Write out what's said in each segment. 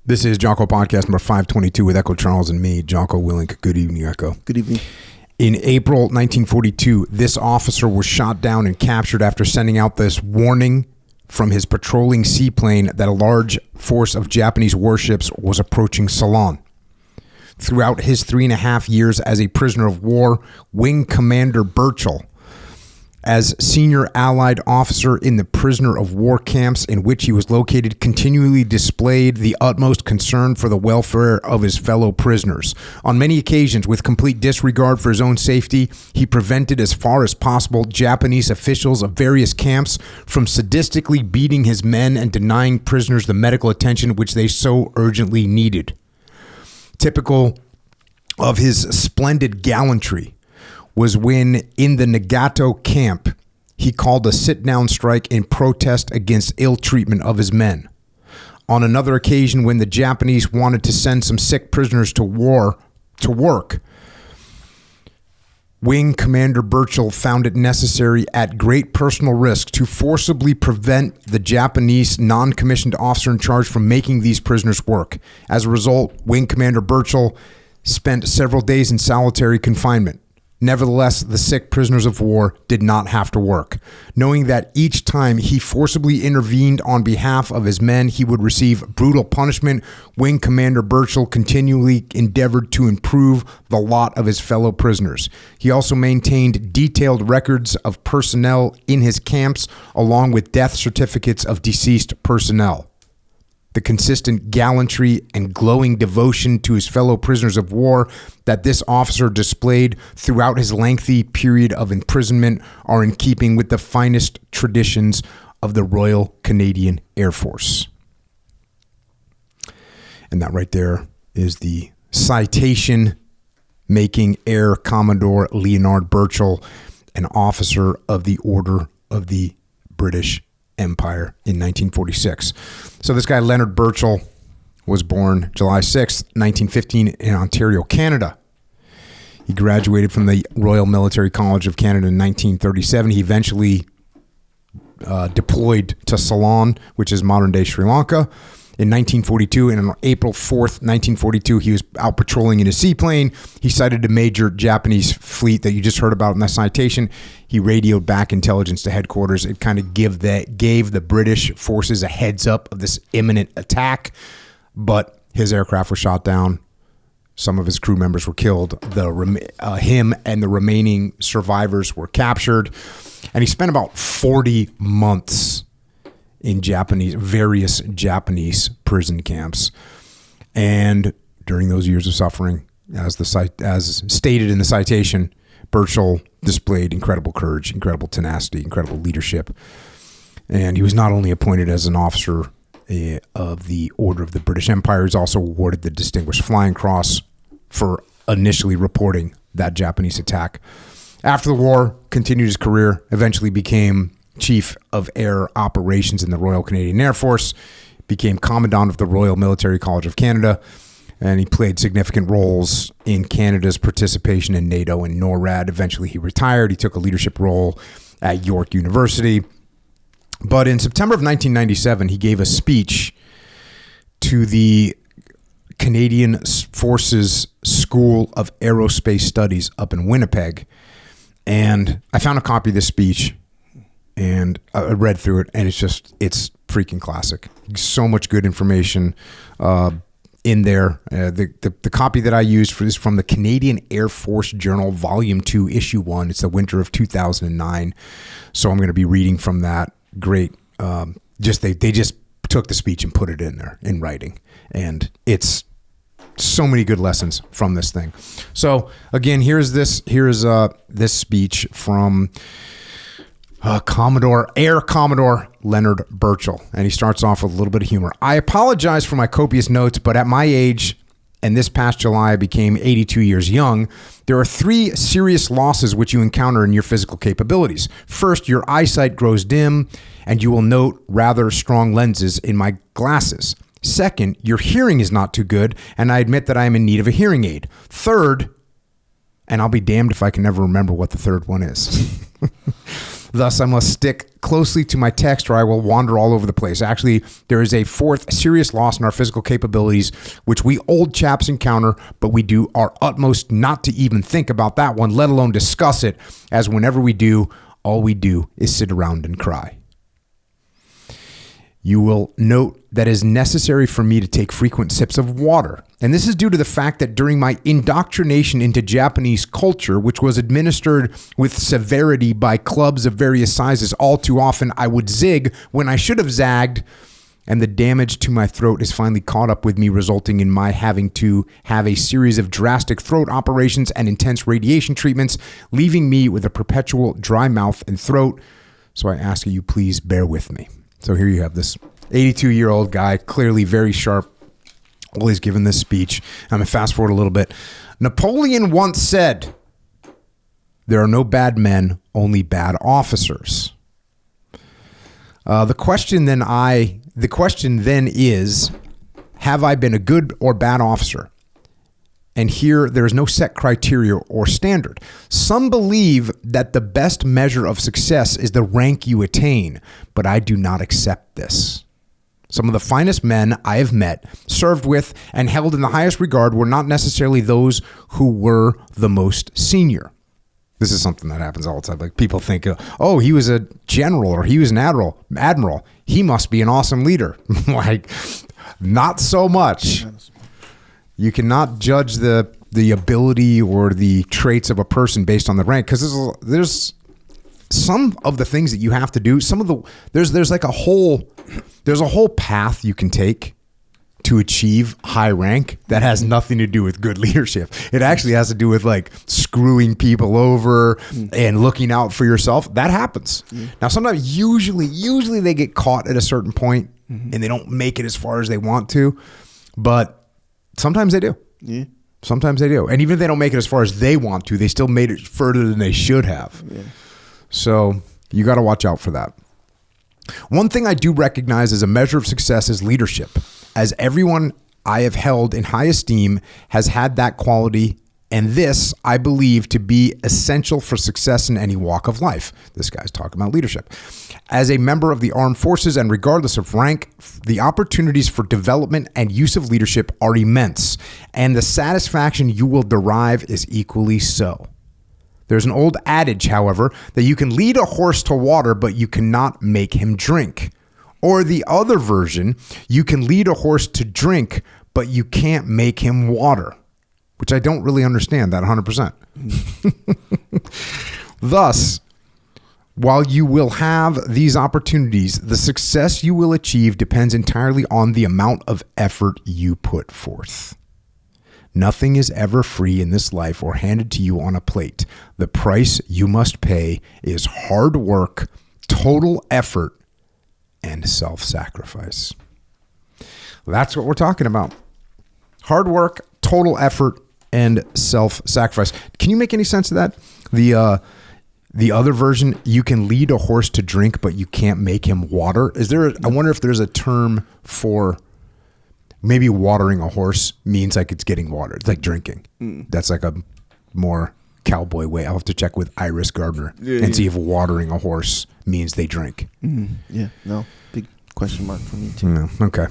This is Jocko Podcast number 522 with Echo Charles and me, Jocko Willink. Good evening, Echo. Good evening. In April 1942, this officer was shot down and captured after sending out this warning from his patrolling seaplane that a large force of Japanese warships was approaching Ceylon. Throughout his 3.5 years as a prisoner of war, Wing Commander Burchill, as senior Allied officer in the prisoner of war camps in which he was located, continually displayed the utmost concern for the welfare of his fellow prisoners. On many occasions, with complete disregard for his own safety, he prevented as far as possible Japanese officials of various camps from sadistically beating his men and denying prisoners the medical attention which they so urgently needed. Typical of his splendid gallantry was when, in the Nagato camp, he called a sit-down strike in protest against ill treatment of his men. On another occasion, when the Japanese wanted to send some sick prisoners to work, Wing Commander Burchill found it necessary at great personal risk to forcibly prevent the Japanese non-commissioned officer in charge from making these prisoners work. As a result, Wing Commander Burchill spent several days in solitary confinement. Nevertheless, the sick prisoners of war did not have to work. Knowing that each time he forcibly intervened on behalf of his men, he would receive brutal punishment, Wing Commander Burchill continually endeavored to improve the lot of his fellow prisoners. He also maintained detailed records of personnel in his camps, along with death certificates of deceased personnel. The consistent gallantry and glowing devotion to his fellow prisoners of war that this officer displayed throughout his lengthy period of imprisonment are in keeping with the finest traditions of the Royal Canadian Air Force. And that right there is the citation making Air Commodore Leonard Burchill an officer of the Order of the British Empire in 1946. So this guy, Leonard Burchill, was born July 6th, 1915 in Ontario, Canada. He graduated from the Royal Military College of Canada in 1937. He eventually deployed to Ceylon, which is modern-day Sri Lanka, in 1942. And on April 4th, 1942, he was out patrolling in his seaplane. He sighted a major Japanese fleet that you just heard about in that citation. He radioed back intelligence to headquarters. It kind of gave the British forces a heads up of this imminent attack, but his aircraft was shot down. Some of his crew members were killed. Him and the remaining survivors were captured, and he spent about 40 months in various Japanese prison camps. And during those years of suffering, as stated in the citation, Burchill displayed incredible courage, incredible tenacity, incredible leadership. And he was not only appointed as an officer of the Order of the British Empire, he was also awarded the Distinguished Flying Cross for initially reporting that Japanese attack. After the war, continued his career, eventually became Chief of Air Operations in the Royal Canadian Air Force, became Commandant of the Royal Military College of Canada, and he played significant roles in Canada's participation in NATO and NORAD. Eventually, he retired. He took a leadership role at York University. But in September of 1997, he gave a speech to the Canadian Forces School of Aerospace Studies up in Winnipeg. And I found a copy of this speech, and I read through it, and it's freaking classic. So much good information in there. The copy that I used for this from the Canadian Air Force Journal, Volume 2, Issue 1. It's the winter of 2009. So I'm going to be reading from that. Great. They just took the speech and put it in there in writing. And it's so many good lessons from this thing. So again, here's this speech from Air Commodore Leonard Burchill. And he starts off with a little bit of humor. I apologize for my copious notes, but at my age, and this past July I became 82 years young, there are 3 serious losses which you encounter in your physical capabilities. First, your eyesight grows dim, and you will note rather strong lenses in my glasses. Second, your hearing is not too good, and I admit that I am in need of a hearing aid. Third, and I'll be damned if I can never remember what the third one is. Thus, I must stick closely to my text or I will wander all over the place. Actually, there is a fourth serious loss in our physical capabilities, which we old chaps encounter, but we do our utmost not to even think about that one, let alone discuss it, as whenever we do, all we do is sit around and cry. You will note that it is necessary for me to take frequent sips of water. And this is due to the fact that during my indoctrination into Japanese culture, which was administered with severity by clubs of various sizes, all too often I would zig when I should have zagged, and the damage to my throat is finally caught up with me, resulting in my having to have a series of drastic throat operations and intense radiation treatments, leaving me with a perpetual dry mouth and throat. So I ask you, please bear with me. So here you have this 82-year-old guy, clearly very sharp, always giving this speech. I'm going to fast forward a little bit. Napoleon once said, "There are no bad men, only bad officers." The question then is, have I been a good or bad officer? And here, there is no set criteria or standard. Some believe that the best measure of success is the rank you attain, but I do not accept this. Some of the finest men I have met, served with, and held in the highest regard were not necessarily those who were the most senior. This is something that happens all the time. Like people think, oh, he was a general or he was an admiral. He must be an awesome leader. Like, not so much. You cannot judge the ability or the traits of a person based on the rank, because there's some of the things that you have to do. There's like a whole path you can take to achieve high rank that has nothing to do with good leadership. It actually has to do with like screwing people over and looking out for yourself. That happens. Now, sometimes, usually they get caught at a certain point and they don't make it as far as they want to, but sometimes they do. Yeah. Sometimes they do. And even if they don't make it as far as they want to, they still made it further than they should have. Yeah. So you got to watch out for that. One thing I do recognize as a measure of success is leadership, as everyone I have held in high esteem has had that quality, and this I believe to be essential for success in any walk of life. This guy's talking about leadership. As a member of the armed forces and regardless of rank, the opportunities for development and use of leadership are immense, and the satisfaction you will derive is equally so. There's an old adage, however, that you can lead a horse to water, but you cannot make him drink. Or the other version, you can lead a horse to drink, but you can't make him water, which I don't really understand that 100%. Thus, while you will have these opportunities, the success you will achieve depends entirely on the amount of effort you put forth. Nothing is ever free in this life or handed to you on a plate. The price you must pay is hard work, total effort, and self-sacrifice. That's what we're talking about. Hard work, total effort, and self-sacrifice. Can you make any sense of that? The other version, you can lead a horse to drink, but you can't make him water. I wonder if there's a term for maybe watering a horse means like it's getting watered. It's like drinking. That's like a more cowboy way. I'll have to check with Iris Gardner and see if watering a horse means they drink. Yeah, no, big question mark for me too. No. Okay.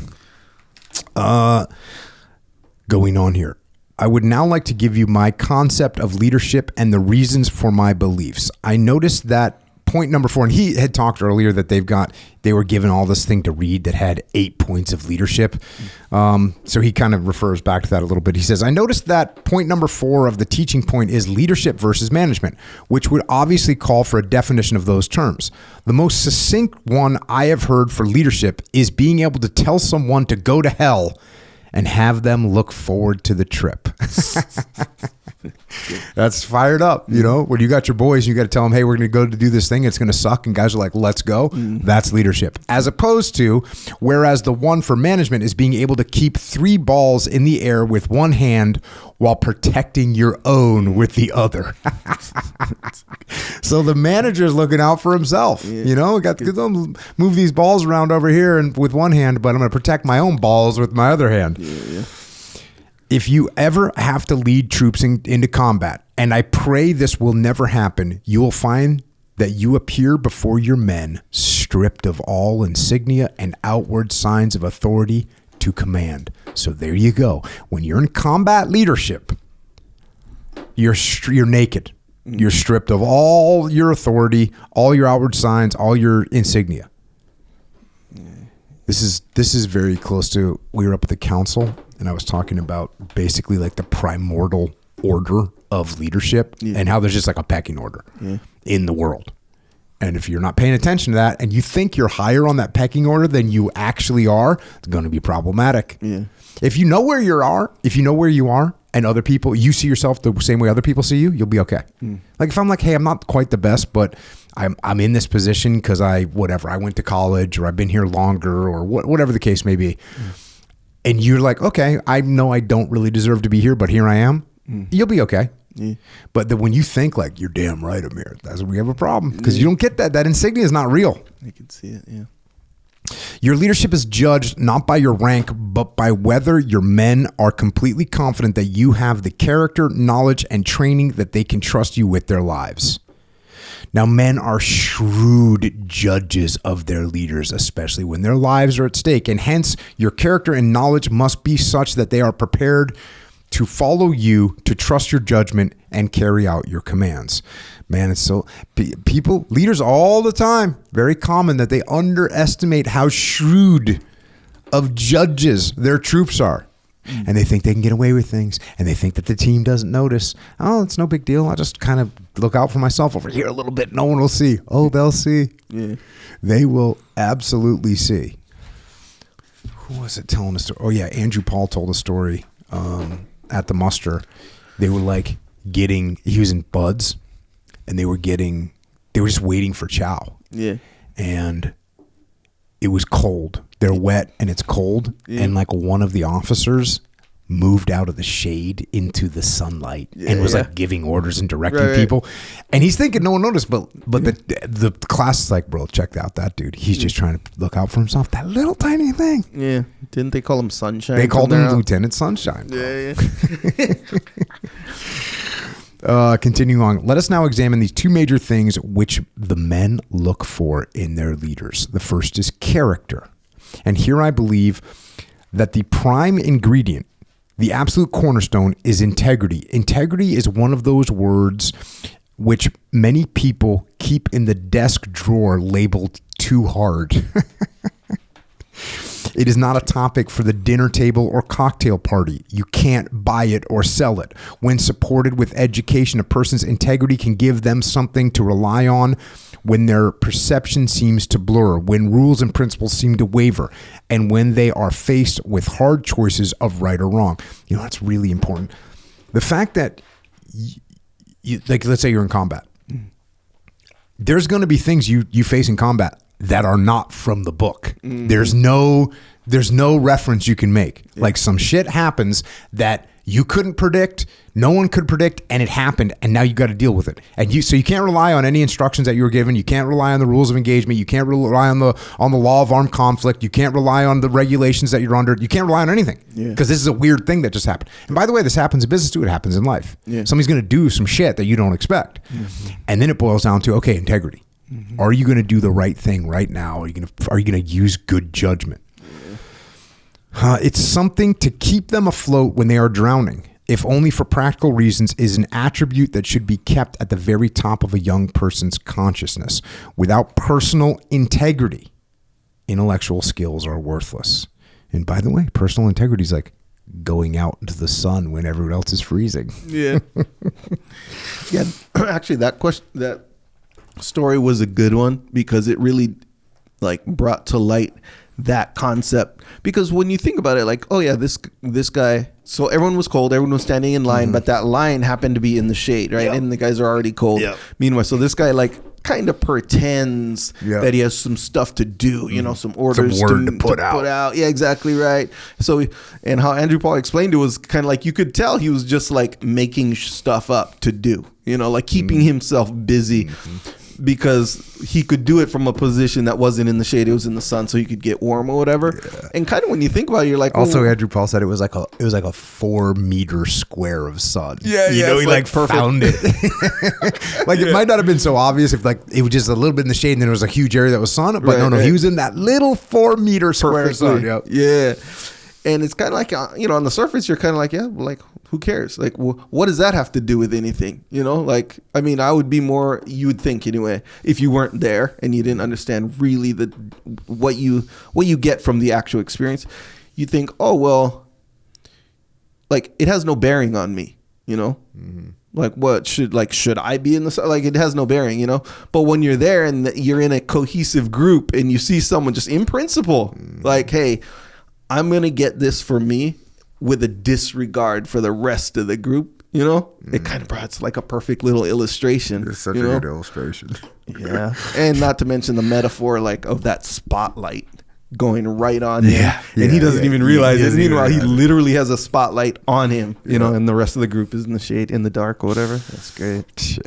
Going on here. I would now like to give you my concept of leadership and the reasons for my beliefs. I noticed that point number 4, and he had talked earlier that they were given all this thing to read that had 8 points of leadership. So he kind of refers back to that a little bit. He says, I noticed that point number 4 of the teaching point is leadership versus management, which would obviously call for a definition of those terms. The most succinct one I have heard for leadership is being able to tell someone to go to hell and have them look forward to the trip. That's fired up, you know, when you got your boys, you got to tell them, hey, we're going to go to do this thing. It's going to suck. And guys are like, let's go. That's leadership. As opposed to, whereas the one for management is being able to keep 3 balls in the air with one hand while protecting your own with the other. So the manager's looking out for himself, you know, got to move these balls around over here and with one hand, but I'm going to protect my own balls with my other hand. If you ever have to lead troops into combat, and I pray this will never happen, you will find that you appear before your men stripped of all insignia and outward signs of authority to command. So there you go. When you're in combat leadership, you're naked. You're stripped of all your authority, all your outward signs, all your insignia. This is very close to, we were up at the council and I was talking about basically like the primordial order of leadership and how there's just like a pecking order in the world. And if you're not paying attention to that and you think you're higher on that pecking order than you actually are, it's going to be problematic. Yeah. If you know where you are and other people, you see yourself the same way other people see you, you'll be okay. Like if I'm like, hey, I'm not quite the best, but I'm in this position because I went to college or I've been here longer or whatever the case may be. And you're like, okay, I know I don't really deserve to be here, but here I am. You'll be okay. But when you think like, you're damn right, Amir, that's when we have a problem because you don't get that. That insignia is not real. I can see it, yeah. Your leadership is judged not by your rank, but by whether your men are completely confident that you have the character, knowledge, and training that they can trust you with their lives. Now, men are shrewd judges of their leaders, especially when their lives are at stake, and hence your character and knowledge must be such that they are prepared to follow you, to trust your judgment, and carry out your commands. Man, it's so... leaders all the time, very common that they underestimate how shrewd of judges their troops are. And they think they can get away with things. And they think that the team doesn't notice. Oh, it's no big deal. I'll just kind of look out for myself over here a little bit. No one will see. Oh, they'll see. Yeah. They will absolutely see. Who was it telling a story? Oh, yeah. Andrew Paul told a story at the muster. They were like he was in buds. And they were just waiting for chow. Yeah. And it was cold. They're wet and it's cold. Yeah. And like one of the officers moved out of the shade into the sunlight and was like giving orders and directing people. And he's thinking no one noticed, but the class is like, bro, check out that dude. He's just trying to look out for himself. That little tiny thing. Yeah. Didn't they call him Sunshine? They called him Lieutenant Sunshine. Bro. Yeah. Continuing on, let us now examine these two major things which the men look for in their leaders. The first is character. And here I believe that the prime ingredient, the absolute cornerstone, is integrity. Integrity is one of those words which many people keep in the desk drawer labeled too hard. It is not a topic for the dinner table or cocktail party. You can't buy it or sell it. When supported with education, a person's integrity can give them something to rely on when their perception seems to blur, when rules and principles seem to waver, and when they are faced with hard choices of right or wrong. You know, that's really important. The fact that, like, let's say you're in combat. There's going to be things you face in combat that are not from the book. There's no reference you can make. Like some shit happens that you couldn't predict, no one could predict, and it happened, and now you got to deal with it. And so you can't rely on any instructions that you were given. You can't rely on the rules of engagement. You can't rely on the law of armed conflict. You can't rely on the regulations that you're under. You can't rely on anything because this is a weird thing that just happened. And by the way, this happens in business too. It happens in life. Somebody's going to do some shit that you don't expect, and then it boils down to integrity. Are you going to do the right thing right now? Are you going to use good judgment? It's something to keep them afloat when they are drowning, if only for practical reasons, is an attribute that should be kept at the very top of a young person's consciousness. Without personal integrity, intellectual skills are worthless. And by the way, personal integrity is like going out into the sun when everyone else is freezing. Yeah. Actually, that story was a good one because it really like brought to light that concept. Because when you think about it, like, oh yeah, this guy, so everyone was cold, everyone was standing in line, but that line happened to be in the shade, right? And the guys are already cold. Meanwhile, so this guy like kind of pretends that he has some stuff to do, you know, some orders to put out. Yeah, exactly right. So, and how Andrew Paul explained it was kind of like you could tell he was just like making stuff up to do, you know, like keeping himself busy. because he could do it from a position that wasn't in the shade. It was in the sun, so he could get warm or whatever. Yeah. And kind of when you think about it, you're like, also Andrew Paul said it was like a 4 meter square of sun. Yeah, you know, he like found it. Like it might not have been so obvious if like it was just a little bit in the shade and then there was a huge area that was sun. But no, he was in that little 4 meter square of sun. Yep. Yeah. And it's kind of like, on the surface, you're kind of like, yeah, like, who cares? Like, what does that have to do with anything? You know, like, I mean, I would be more, you would think anyway, if you weren't there and you didn't understand really what you get from the actual experience, you think, oh, well, like, it has no bearing on me, you know? Mm-hmm. Like, should I be in the, like, it has no bearing, you know? But when you're there and you're in a cohesive group and you see someone just in principle, like, hey, I'm going to get this for me with a disregard for the rest of the group, you know? It kind of it's like a perfect little illustration. It's such a good illustration. Yeah. And not to mention the metaphor, like, of that spotlight going right on him. And he doesn't even realize it. Meanwhile, he literally has a spotlight on him, you know, and the rest of the group is in the shade, in the dark or whatever. That's great.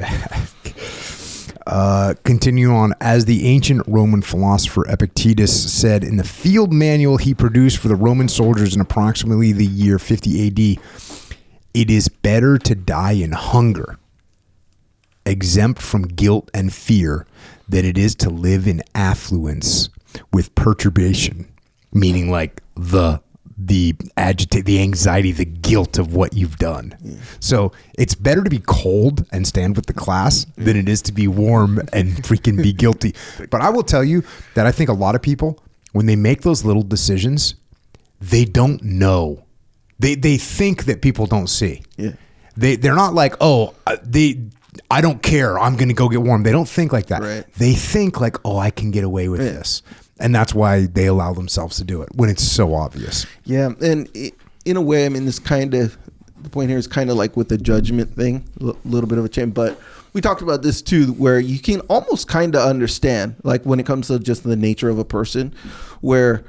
Continue on. As the ancient Roman philosopher Epictetus said in the field manual he produced for the Roman soldiers in approximately the year 50 AD, it is better to die in hunger, exempt from guilt and fear, than it is to live in affluence with perturbation, meaning like the anxiety, the guilt of what you've done. Yeah. So it's better to be cold and stand with the class than it is to be warm and freaking be guilty. But I will tell you that I think a lot of people, when they make those little decisions, they don't know. They think that people don't see. Yeah. They're not like, I don't care, I'm going to go get warm. They don't think like that. Right. They think like, I can get away with this. And that's why they allow themselves to do it when it's so obvious. Yeah. And in a way, I mean, the point here is kind of like with the judgment thing, a little bit of a change. But we talked about this too, where you can almost kind of understand, like when it comes to just the nature of a person, where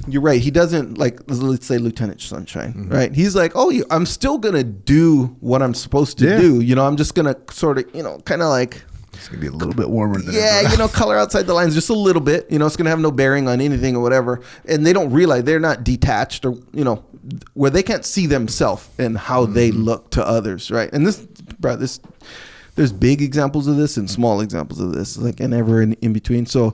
you're right. He doesn't, like, let's say Lieutenant Sunshine, right? He's like, I'm still going to do what I'm supposed to do. You know, I'm just going to sort of, kind of like, it's going to be a little bit warmer than ever. Color outside the lines just a little bit. You know, it's going to have no bearing on anything or whatever. And they don't realize they're not detached or, where they can't see themselves and how they look to others, right? And there's big examples of this and small examples of this, like, and ever in between. So,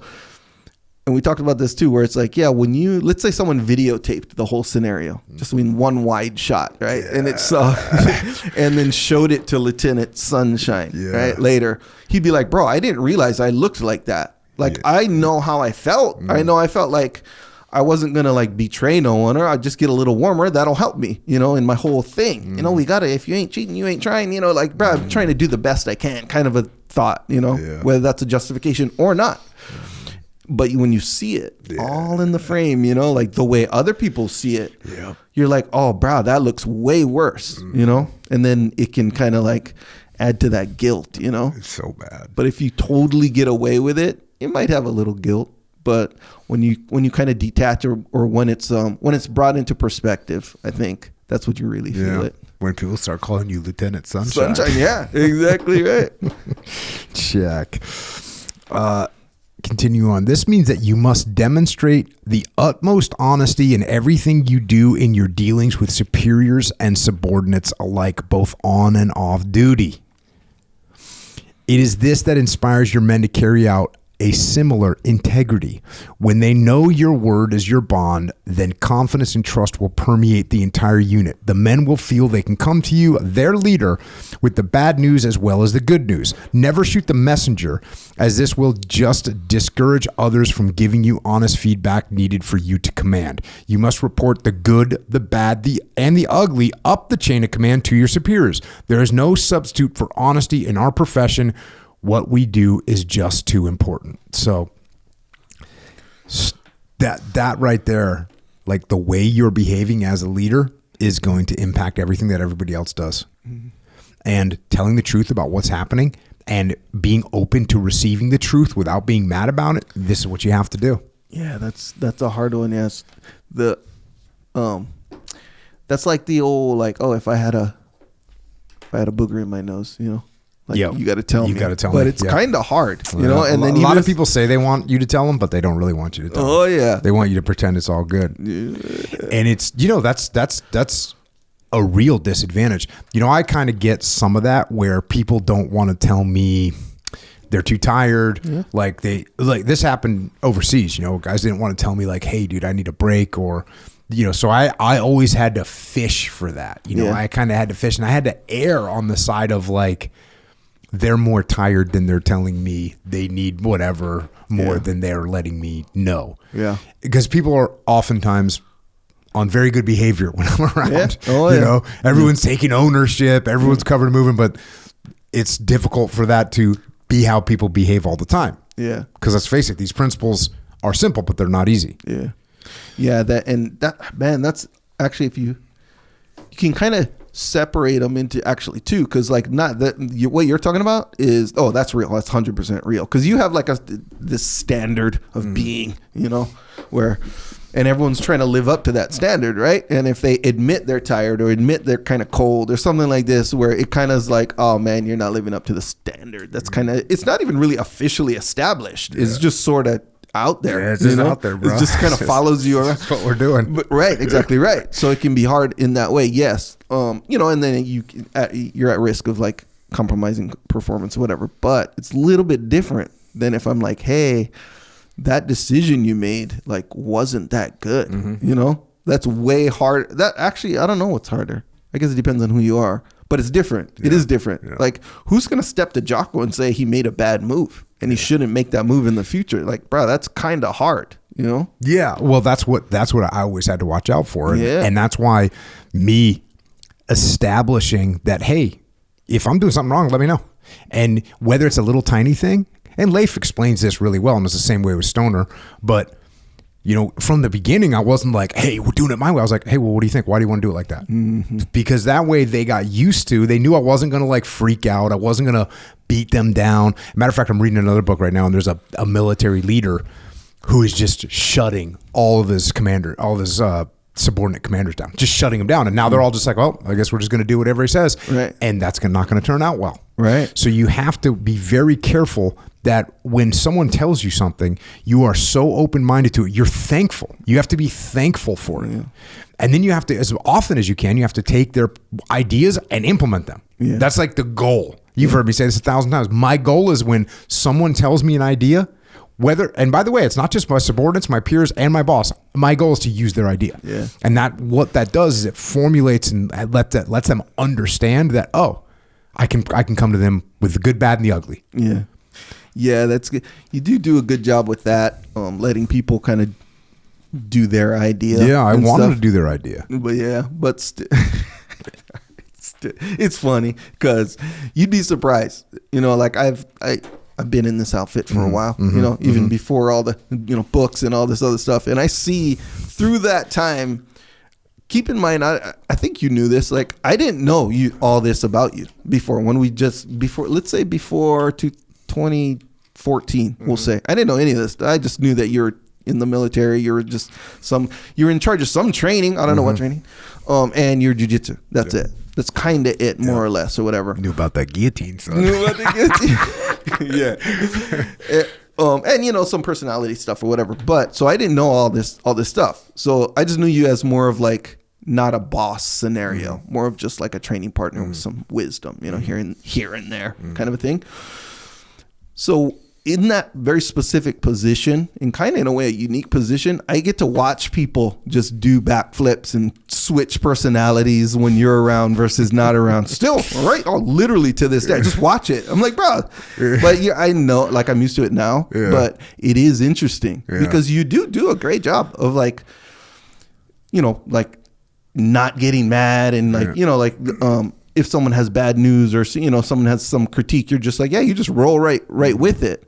and we talked about this too, where it's like, when let's say someone videotaped the whole scenario, just in one wide shot, right? Yeah. And it's and then showed it to Lieutenant Sunshine, right? Later, he'd be like, bro, I didn't realize I looked like that. Like, I know how I felt. I know I felt like I wasn't going to like betray no one, or I'd just get a little warmer. That'll help me, in my whole thing. We got to, if you ain't cheating, you ain't trying, like, bro, I'm trying to do the best I can, kind of a thought, whether that's a justification or not. But when you see it all in the frame, like the way other people see it, you're like, oh, bro, that looks way worse, and then it can kind of like add to that guilt, It's so bad. But if you totally get away with it, it might have a little guilt. But when you kind of detach or when it's brought into perspective, I think that's what you really feel it. When people start calling you Lieutenant Sunshine. Yeah, exactly right. Check. Continue on. This means that you must demonstrate the utmost honesty in everything you do in your dealings with superiors and subordinates alike, both on and off duty. It is this that inspires your men to carry out a similar integrity. When they know your word is your bond, then confidence and trust will permeate the entire unit. The men will feel they can come to you, their leader, with the bad news as well as the good news. Never shoot the messenger, as this will just discourage others from giving you honest feedback needed for you to command. You must report the good, the bad, and the ugly up the chain of command to your superiors. There is no substitute for honesty in our profession. What we do is just too important. So that right there, like the way you're behaving as a leader is going to impact everything that everybody else does. Mm-hmm. And telling the truth about what's happening and being open to receiving the truth without being mad about it, this is what you have to do. Yeah, that's a hard one. Yes. That's like the old, like, if I had a booger in my nose, Like, Yep. you got to tell me. You got to tell me. But it's kind of hard, you know. Yeah. And then a lot of people say they want you to tell them, but they don't really want you to tell them. Oh yeah. They want you to pretend it's all good. Yeah. And it's, that's a real disadvantage. I kind of get some of that where people don't want to tell me they're too tired. Yeah. Like this happened overseas, guys didn't want to tell me like, hey dude, I need a break, or, so I always had to fish for that. I kind of had to fish, and I had to err on the side of like, they're more tired than they're telling me they need whatever more than they're letting me know. Yeah. Because people are oftentimes on very good behavior when I'm around. Yeah. Oh, everyone's taking ownership, everyone's covered and moving, but it's difficult for that to be how people behave all the time. Yeah. Because let's face it, these principles are simple, but they're not easy. Yeah. Yeah. That's actually, if you can kind of separate them into actually two, because like not that what you're talking about is that's real, that's 100% real, because you have like this standard of being, where, and everyone's trying to live up to that standard, right? And if they admit they're tired or admit they're kind of cold or something like this, where it kind of is like, oh man, you're not living up to the standard, that's kind of, it's not even really officially established. It's just sort of out there. Yeah, it's just out there, bro. It just kind of follows you around. That's what we're doing. But, right, exactly right. So it can be hard in that way, yes. And then you're at risk of like compromising performance or whatever. But it's a little bit different than if I'm like, hey, that decision you made like wasn't that good. Mm-hmm. That's way hard. That actually, I don't know what's harder. I guess it depends on who you are. But it's different. Yeah. It is different. Yeah. Like, who's going to step to Jocko and say he made a bad move and he shouldn't make that move in the future? Like, bro, that's kind of hard, Yeah. Well, that's what I always had to watch out for. And that's why me establishing that, hey, if I'm doing something wrong, let me know. And whether it's a little tiny thing, and Leif explains this really well, and it's the same way with Stoner, but from the beginning, I wasn't like, hey, we're doing it my way. I was like, hey, well, what do you think? Why do you want to do it like that? Mm-hmm. Because that way they got used to, they knew I wasn't going to like freak out. I wasn't going to beat them down. Matter of fact, I'm reading another book right now, and there's a military leader who is just shutting all of his subordinate commanders down, just shutting them down. And now they're all just like, well, I guess we're just going to do whatever he says. Right. And that's not going to turn out well. Right. So you have to be very careful that when someone tells you something, you are so open-minded to it. You're thankful. You have to be thankful for it. Yeah. And then you have to, as often as you can, you have to take their ideas and implement them. Yeah. That's like the goal. You've heard me say this 1,000 times. My goal is when someone tells me an idea, and by the way, it's not just my subordinates, my peers, and my boss. My goal is to use their idea. Yeah. And what that does is it formulates and lets them understand that, I can come to them with the good, bad, and the ugly. Yeah. Yeah, that's good. You do a good job with that, letting people kind of do their idea. Yeah, I want them to do their idea. But it's funny because you'd be surprised. Like I've been in this outfit for a while. Even before all the books and all this other stuff, and I see through that time. Keep in mind, I think you knew this. Like I didn't know all this about you before. Let's say before 2014, we'll say I didn't know any of this. I just knew that you're in the military. You're in charge of some training. I don't know what training. And you're jiu-jitsu. That's it. That's kind of it, more or less, or whatever. Knew about that guillotine, son. Knew about the guillotine. And some personality stuff or whatever. But so I didn't know all this stuff. So I just knew you as more of like not a boss scenario, more of just like a training partner with some wisdom, here and there kind of a thing. So in that very specific position, and kind of in a way a unique position, I get to watch people just do backflips and switch personalities when you're around versus not around. Still, right? Oh, literally to this day, just watch it. I'm like, bro, but I know, like I'm used to it now, but it is interesting because you do a great job of like, like not getting mad and like, if someone has bad news or, someone has some critique, you're just like, yeah, you just roll right with it.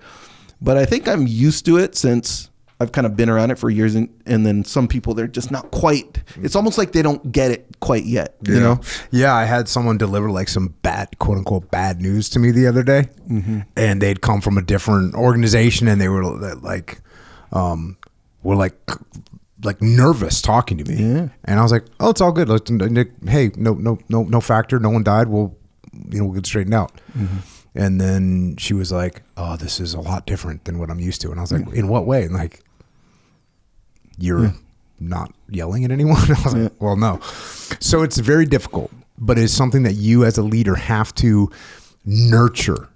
But I think I'm used to it since I've kind of been around it for years. And then some people, they're just not quite, it's almost like they don't get it quite yet, Yeah, I had someone deliver like some bad, quote unquote, bad news to me the other day. Mm-hmm. And they'd come from a different organization and they were like nervous talking to me. Yeah. And I was like, oh, it's all good. Hey, no factor. No one died. We'll get straightened out. Mm-hmm. And then she was like, oh, this is a lot different than what I'm used to. And I was like, in what way? And like, you're not yelling at anyone? I was like, well, no. So it's very difficult, but it's something that you as a leader have to nurture,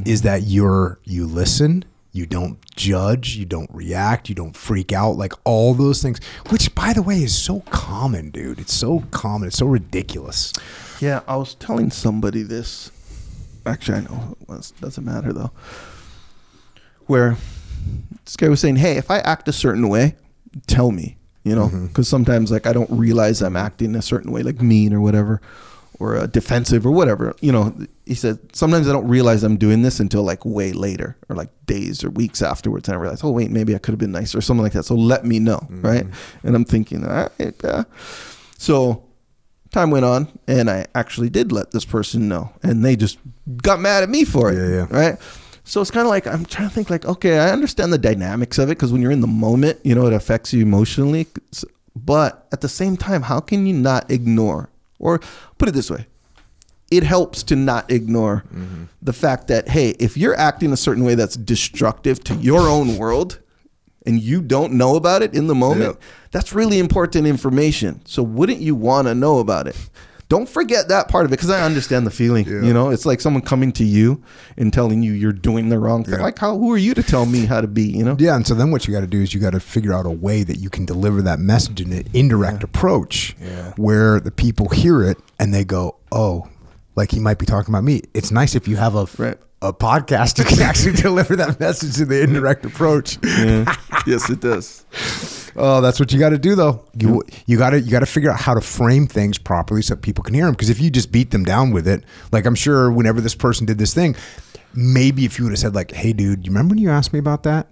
is that you listen, you don't judge, you don't react, you don't freak out, like all those things, which by the way is so common, dude. It's so common. It's so ridiculous. Yeah, I was telling somebody this. Actually, I know it doesn't matter though. Where this guy was saying, hey, if I act a certain way, tell me, you know, because sometimes like I don't realize I'm acting a certain way, like mean or whatever, or defensive or whatever. You know, he said, sometimes I don't realize I'm doing this until like way later or like days or weeks afterwards. And I realize, oh, wait, maybe I could have been nicer or something like that. So let me know, right? And I'm thinking, all right, so time went on and I actually did let this person know. And they just got mad at me for it, right? So it's kind of like, I'm trying to think like, okay, I understand the dynamics of it because when you're in the moment, you know, it affects you emotionally. But at the same time, how can you not ignore? Or put it this way, it helps to not ignore the fact that, hey, if you're acting a certain way that's destructive to your own world and you don't know about it in the moment, that's really important information. So wouldn't you want to know about it? Don't forget that part of it, because I understand the feeling. You know, it's like someone coming to you and telling you you're doing the wrong thing. Like, who are you to tell me how to be, you know? Yeah, and so then what you got to do is you got to figure out a way that you can deliver that message in an indirect approach where the people hear it and they go, oh, like he might be talking about me. It's nice if you have a podcast that can actually deliver that message in the indirect approach. Yes, it does. Oh, that's what you got to do, though. You got to figure out how to frame things properly so people can hear them. Because if you just beat them down with it, like I'm sure whenever this person did this thing, maybe if you would have said like, "Hey, dude, you remember when you asked me about that?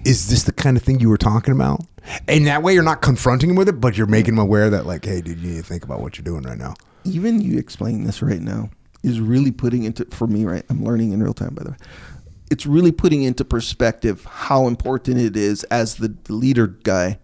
Is this the kind of thing you were talking about?" And that way, you're not confronting him with it, but you're making him aware that like, "Hey, dude, you need to think about what you're doing right now." Even you explaining this right now is really putting into, for me, right? I'm learning in real time, by the way. It's really putting into perspective how important it is as the leader guy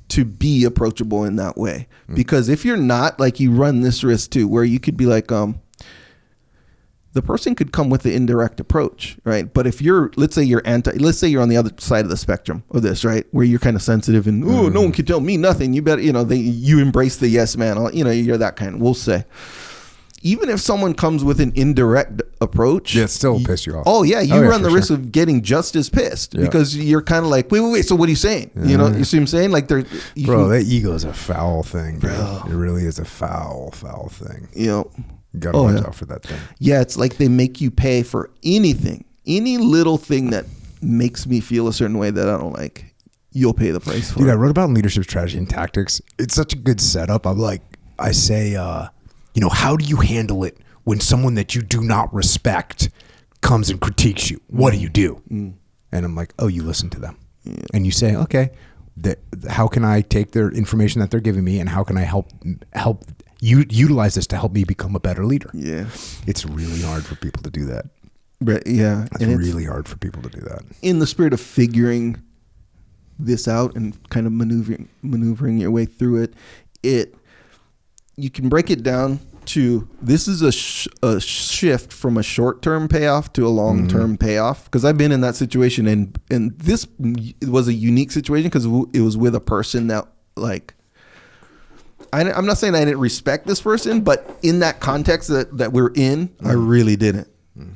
to be approachable in that way. Because if you're not, like, you run this risk too, where you could be like, the person could come with the indirect approach, right? But if you're, let's say you're on the other side of the spectrum of this, right? Where you're kind of sensitive and, oh, no one can tell me nothing. You better, you know, you embrace the yes man, you know, you're that kind, we'll say. Even if someone comes with an indirect approach, it still piss you off. Oh yeah, you run the risk of getting just as pissed because you're kind of like, wait. So what are you saying? You know, you see what I'm saying? Like, that ego is a foul thing, bro. It really is a foul thing. You know, you gotta watch out for that thing. Yeah, it's like they make you pay for anything, any little thing that makes me feel a certain way that I don't like. You'll pay the price for. Dude, I wrote about leadership strategy and tactics. It's such a good setup. I say. You know, how do you handle it when someone that you do not respect comes and critiques you? What do you do? And I'm like, oh, you listen to them. And you say, okay, how can I take their information that they're giving me and how can I help you utilize this to help me become a better leader? Yeah. It's really hard for people to do that. But yeah. It's really hard for people to do that. In the spirit of figuring this out and kind of maneuvering your way through it, you can break it down to, this is a shift from a short-term payoff to a long-term payoff. Because I've been in that situation, and this was a unique situation because it was with a person that, like, I'm not saying I didn't respect this person, but in that context that we're in, I really didn't.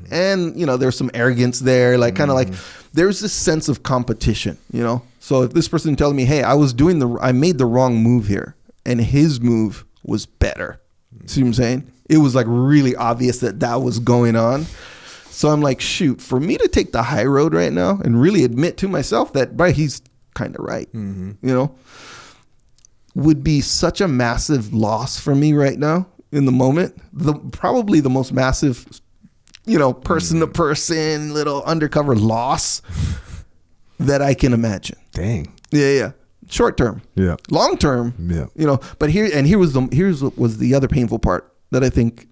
And, you know, there's some arrogance there, like kind of like there's this sense of competition, you know? So if this person telling me, hey, I made the wrong move here and his move was better. See what I'm saying? It was like really obvious that was going on. So I'm like, shoot, for me to take the high road right now and really admit to myself that, right, he's kind of right, you know, would be such a massive loss for me right now in the moment. Probably the most massive, you know, person to person little undercover loss that I can imagine. Dang. Yeah. Short term, long term, you know. But here was the other painful part that I think.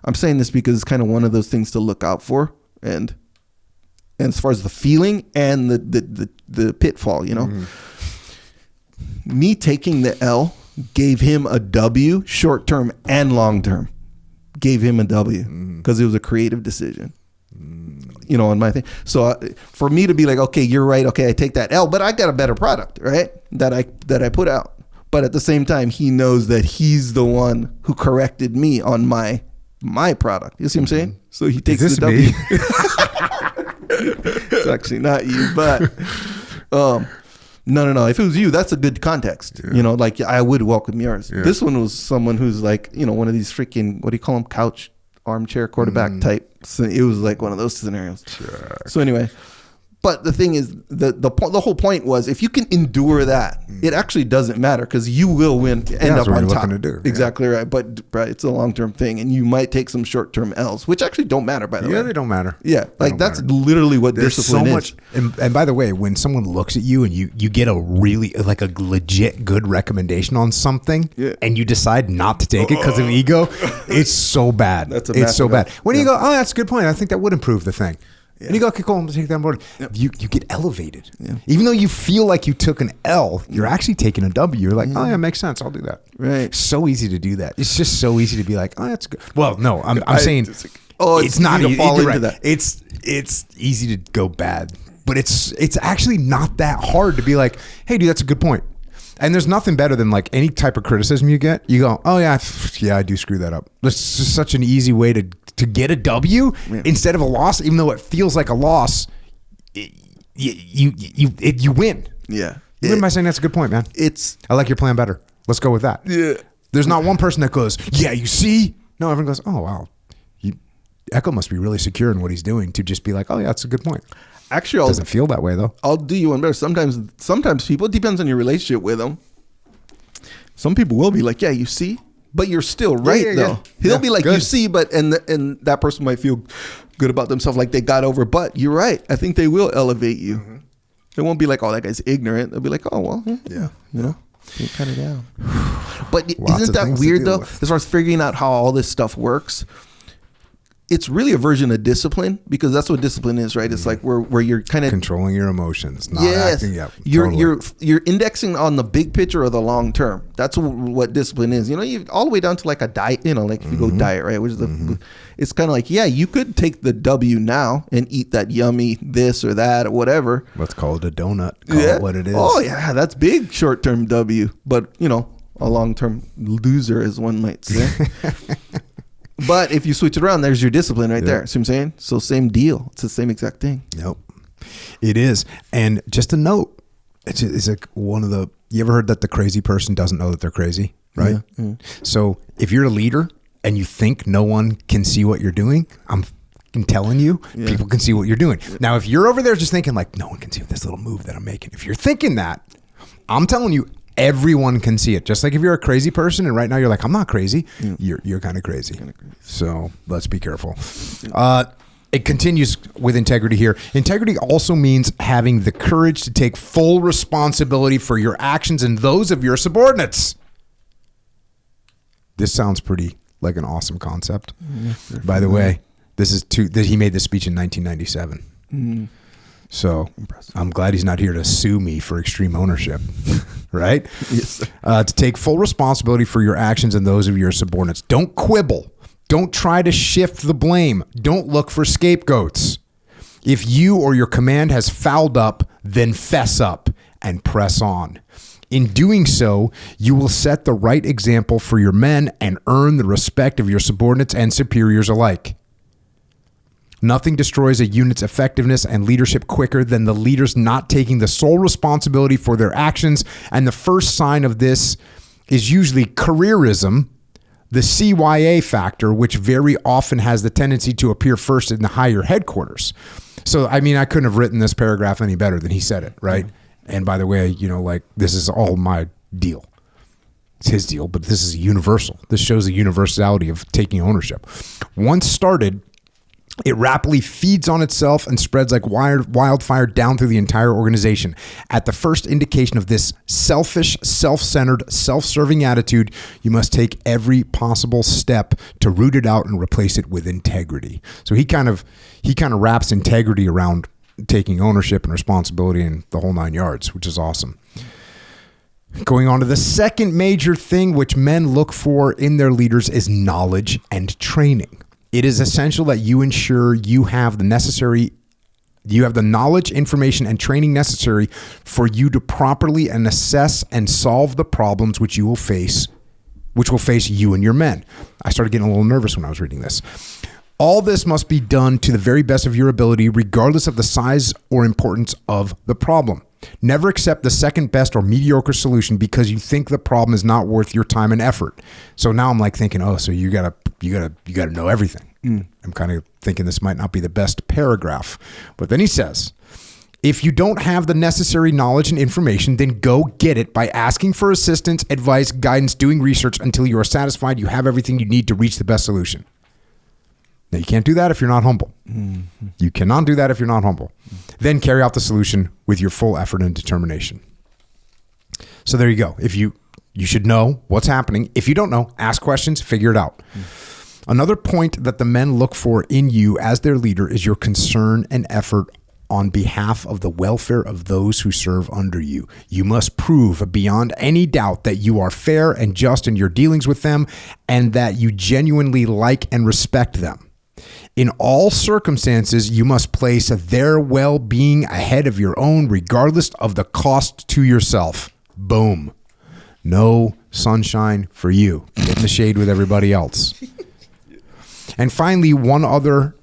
I'm saying this because it's kind of one of those things to look out for, and as far as the feeling and the pitfall, you know. Me taking the L gave him a W, short term and long term. Gave him a W because it was a creative decision. you know, on my thing. So for me to be like, okay, you're right. Okay, I take that L, but I got a better product, right? That I put out. But at the same time, he knows that he's the one who corrected me on my product. You see what I'm saying? So he takes the W. It's actually not you, but no. If it was you, that's a good context. Yeah. You know, like I would welcome yours. Yeah. This one was someone who's like, you know, one of these freaking, what do you call them? Couch armchair quarterback type. So it was like one of those scenarios. Sure. So anyway, but the thing is, the whole point was, if you can endure that, it actually doesn't matter because you will win, end up on top. To do. Exactly right. But it's a long-term thing, and you might take some short-term L's, which actually don't matter, by the way. Yeah, they don't matter. Yeah, like that's literally what discipline is. And by the way, when someone looks at you and you get a really, like a legit good recommendation on something, and you decide not to take it because of ego, it's so bad. It's so bad. When you go, oh, that's a good point. I think that would improve the thing. Yeah. And you go, okay, cool, I'm going to take that on board. Yep. You get elevated. Yeah. Even though you feel like you took an L, you're actually taking a W. You're like, oh, yeah, makes sense. I'll do that. Right. So easy to do that. It's just so easy to be like, oh, that's good. Well, no, I'm saying it's not easy to fall into that. It's easy to go bad. But it's actually not that hard to be like, hey, dude, that's a good point. And there's nothing better than like any type of criticism you get. You go, oh, yeah, I do screw that up. It's just such an easy way to get a W instead of a loss, even though it feels like a loss. You win. Yeah. You win by saying that's a good point, man. I like your plan better. Let's go with that. Yeah. There's not one person that goes, yeah, you see? No, everyone goes, oh, wow. Echo must be really secure in what he's doing to just be like, oh, yeah, that's a good point. Actually, it doesn't feel that way, though. I'll do you one better. Sometimes people, it depends on your relationship with them. Some people will be like, yeah, you see? But you're still right, though. Yeah. He'll be like, good. You see, but and that person might feel good about themselves, like they got over. But you're right. I think they will elevate you. Mm-hmm. They won't be like, oh, that guy's ignorant. They'll be like, oh, well, yeah. You know, get kind of down. But isn't that weird, though? As far as figuring out how all this stuff works, it's really a version of discipline, because that's what discipline is, right? It's like where you're kind of controlling your emotions, not acting. Yep, you're indexing on the big picture or the long term. That's what discipline is. You know, you all the way down to like a diet. You know, like if you go diet, right? Which is it's kind of like, yeah, you could take the W now and eat that yummy this or that or whatever. Let's call it a donut. Call it what it is. Oh yeah, that's big short term W, but you know, a long term loser, as one might say. But if you switch it around, there's your discipline right there. See what I'm saying? So same deal. It's the same exact thing. Nope. It is. And just a note, it's like one of the, you ever heard that the crazy person doesn't know that they're crazy, right? Yeah. So if you're a leader and you think no one can see what you're doing, I'm telling you, people can see what you're doing. Now, if you're over there just thinking like, no one can see this little move that I'm making. If you're thinking that, I'm telling you, everyone can see it. Just like if you're a crazy person and right now you're like, I'm not crazy, you're kind of crazy. So let's be careful. It continues with integrity here. Integrity also means having the courage to take full responsibility for your actions and those of your subordinates. This sounds pretty like an awesome concept. By the way, he made this speech in 1997. So I'm glad he's not here to sue me for extreme ownership, right? Yes. To take full responsibility for your actions and those of your subordinates. Don't quibble. Don't try to shift the blame. Don't look for scapegoats. If you or your command has fouled up, then fess up and press on. In doing so, you will set the right example for your men and earn the respect of your subordinates and superiors alike. Nothing destroys a unit's effectiveness and leadership quicker than the leaders not taking the sole responsibility for their actions. And the first sign of this is usually careerism, the CYA factor, which very often has the tendency to appear first in the higher headquarters. So, I mean, I couldn't have written this paragraph any better than he said it, right? And by the way, you know, like, this is all my deal. It's his deal, but this is universal. This shows the universality of taking ownership. Once started, it rapidly feeds on itself and spreads like wildfire down through the entire organization. At the first indication of this selfish, self-centered, self-serving attitude, you must take every possible step to root it out and replace it with integrity. So he kind of wraps integrity around taking ownership and responsibility and the whole 9 yards, which is awesome. Going on to the second major thing which men look for in their leaders is knowledge and training. It is essential that you ensure you have the knowledge, information, and training necessary for you to properly assess and solve the problems which will face you and your men. I started getting a little nervous when I was reading this. All this must be done to the very best of your ability, regardless of the size or importance of the problem. Never accept the second best or mediocre solution because you think the problem is not worth your time and effort. So now I'm like thinking, oh, so you gotta know everything. I'm kind of thinking this might not be the best paragraph. But then he says, if you don't have the necessary knowledge and information, then go get it by asking for assistance, advice, guidance, doing research until you are satisfied you have everything you need to reach the best solution. Now, you can't do that if you're not humble. Mm-hmm. You cannot do that if you're not humble. Then carry out the solution with your full effort and determination. So there you go. If you should know what's happening. If you don't know, ask questions, figure it out. Another point that the men look for in you as their leader is your concern and effort on behalf of the welfare of those who serve under you. You must prove beyond any doubt that you are fair and just in your dealings with them and that you genuinely like and respect them. In all circumstances, you must place their well-being ahead of your own, regardless of the cost to yourself. Boom. No sunshine for you. Get in the shade with everybody else. And finally, one other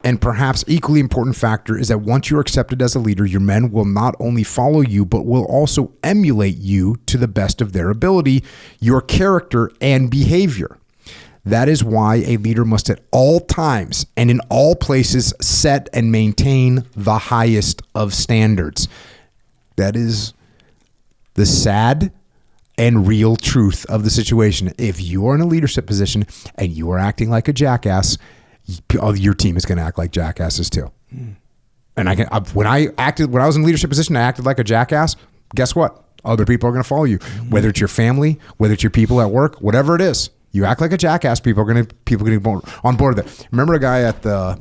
and perhaps equally important factor is that once you're accepted as a leader, your men will not only follow you, but will also emulate you to the best of their ability, your character and behavior. That is why a leader must at all times and in all places set and maintain the highest of standards. That is the sad and real truth of the situation. If you are in a leadership position and you are acting like a jackass, your team is going to act like jackasses too. And when I was in a leadership position, I acted like a jackass. Guess what? Other people are going to follow you. Whether it's your family, whether it's your people at work, whatever it is, you act like a jackass. People are going to be on board with that. Remember a guy at the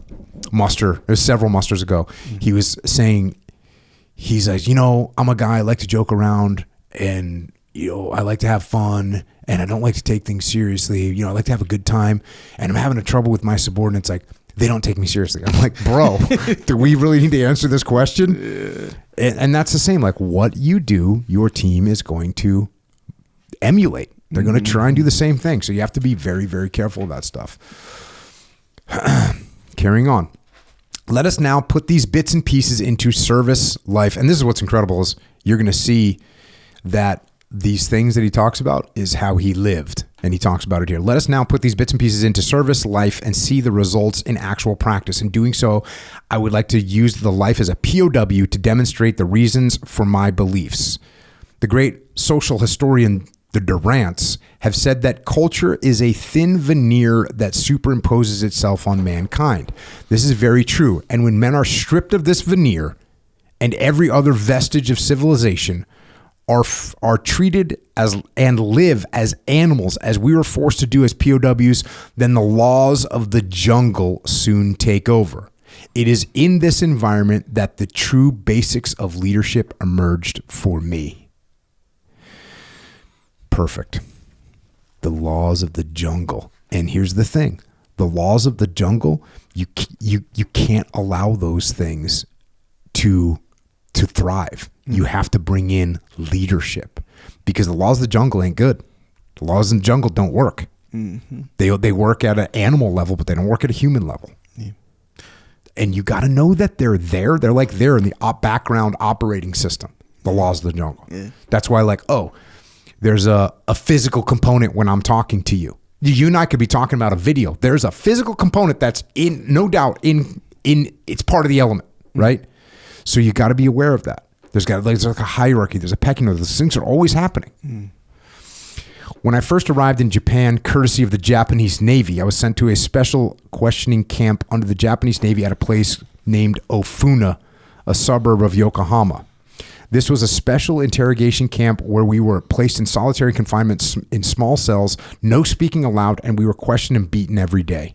muster? It was several musters ago. He was saying, he's like, I'm a guy. I like to joke around and I like to have fun and I don't like to take things seriously. I like to have a good time and I'm having a trouble with my subordinates. Like, they don't take me seriously. I'm like, bro, do we really need to answer this question? Yeah. And that's the same. Like, what you do, your team is going to emulate. They're going to try and do the same thing. So you have to be very, very careful of that stuff. Carrying on. Let us now put these bits and pieces into service life. And this is what's incredible is you're going to see that these things that he talks about is how he lived. And he talks about it here. Let us now put these bits and pieces into service life and see the results in actual practice. In doing so, I would like to use the life as a POW to demonstrate the reasons for my beliefs. The great social historian, the Durants, have said that culture is a thin veneer that superimposes itself on mankind. This is very true. And when men are stripped of this veneer and every other vestige of civilization, are treated as and live as animals, as we were forced to do as POWs, then the laws of the jungle soon take over. It is in this environment that the true basics of leadership emerged for me. Perfect. The laws of the jungle. And here's the thing. The laws of the jungle, you can't allow those things to thrive. You have to bring in leadership because the laws of the jungle ain't good. The laws in the jungle don't work. Mm-hmm. They work at an animal level, but they don't work at a human level. Yeah. And you got to know that they're there. They're like there in the background operating system, the laws of the jungle. Yeah. That's why there's a physical component when I'm talking to you. You and I could be talking about a video. There's a physical component that's no doubt it's part of the element, right? So you got to be aware of that. There's like a hierarchy. There's a pecking order. Those things are always happening. Mm. When I first arrived in Japan, courtesy of the Japanese Navy, I was sent to a special questioning camp under the Japanese Navy at a place named Ofuna, a suburb of Yokohama. This was a special interrogation camp where we were placed in solitary confinement in small cells, no speaking allowed, and we were questioned and beaten every day.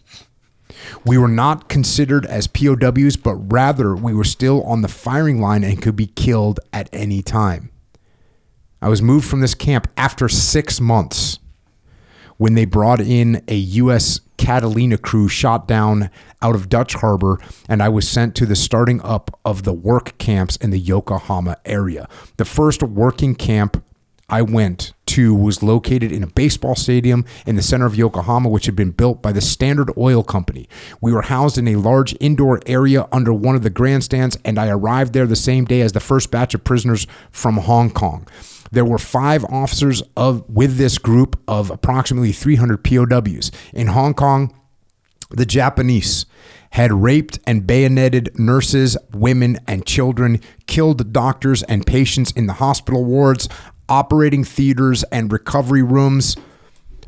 We were not considered as POWs, but rather we were still on the firing line and could be killed at any time. I was moved from this camp after 6 months when they brought in a U.S. Catalina crew shot down out of Dutch Harbor, and I was sent to the starting up of the work camps in the Yokohama area. The first working camp I went to was located in a baseball stadium in the center of Yokohama, which had been built by the Standard Oil Company. We were housed in a large indoor area under one of the grandstands, and I arrived there the same day as the first batch of prisoners from Hong Kong. There were 5 officers with this group of approximately 300 POWs. In Hong Kong, the Japanese had raped and bayoneted nurses, women, and children, killed doctors and patients in the hospital wards, operating theaters, and recovery rooms,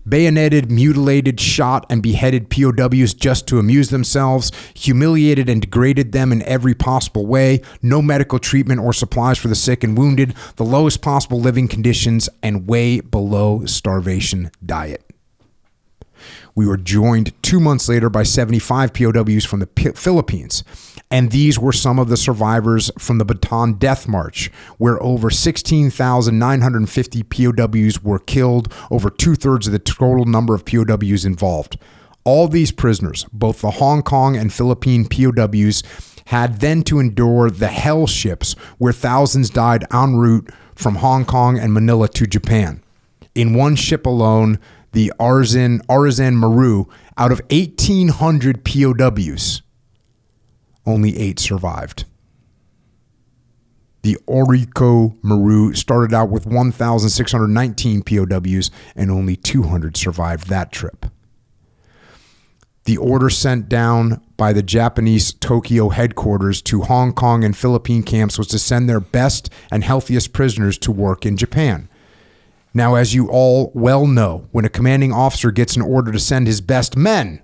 bayoneted, mutilated, shot, and beheaded POWs just to amuse themselves, humiliated and degraded them in every possible way, no medical treatment or supplies for the sick and wounded, the lowest possible living conditions, and way below starvation diet. We were joined 2 months later by 75 POWs from the Philippines. And these were some of the survivors from the Bataan Death March, where over 16,950 POWs were killed, over 2/3 of the total number of POWs involved. All these prisoners, both the Hong Kong and Philippine POWs, had then to endure the hell ships, where thousands died en route from Hong Kong and Manila to Japan. In one ship alone, the Arizan Maru, out of 1,800 POWs, only 8 survived. The Oriko Maru started out with 1,619 POWs, and only 200 survived that trip. The order sent down by the Japanese Tokyo headquarters to Hong Kong and Philippine camps was to send their best and healthiest prisoners to work in Japan. Now, as you all well know, when a commanding officer gets an order to send his best men,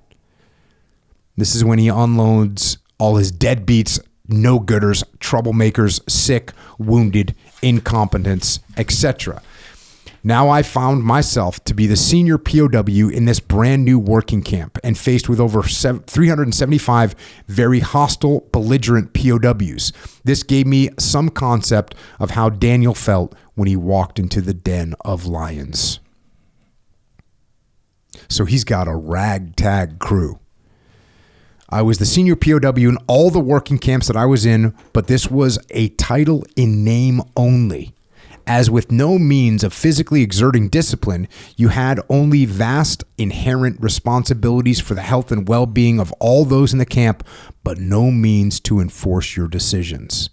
this is when he unloads all his deadbeats, no-gooders, troublemakers, sick, wounded, incompetents, etc. Now I found myself to be the senior POW in this brand new working camp and faced with over 375 very hostile, belligerent POWs. This gave me some concept of how Daniel felt when he walked into the den of lions. So he's got a ragtag crew. I was the senior POW in all the working camps that I was in, but this was a title in name only. As with no means of physically exerting discipline, you had only vast inherent responsibilities for the health and well-being of all those in the camp, but no means to enforce your decisions.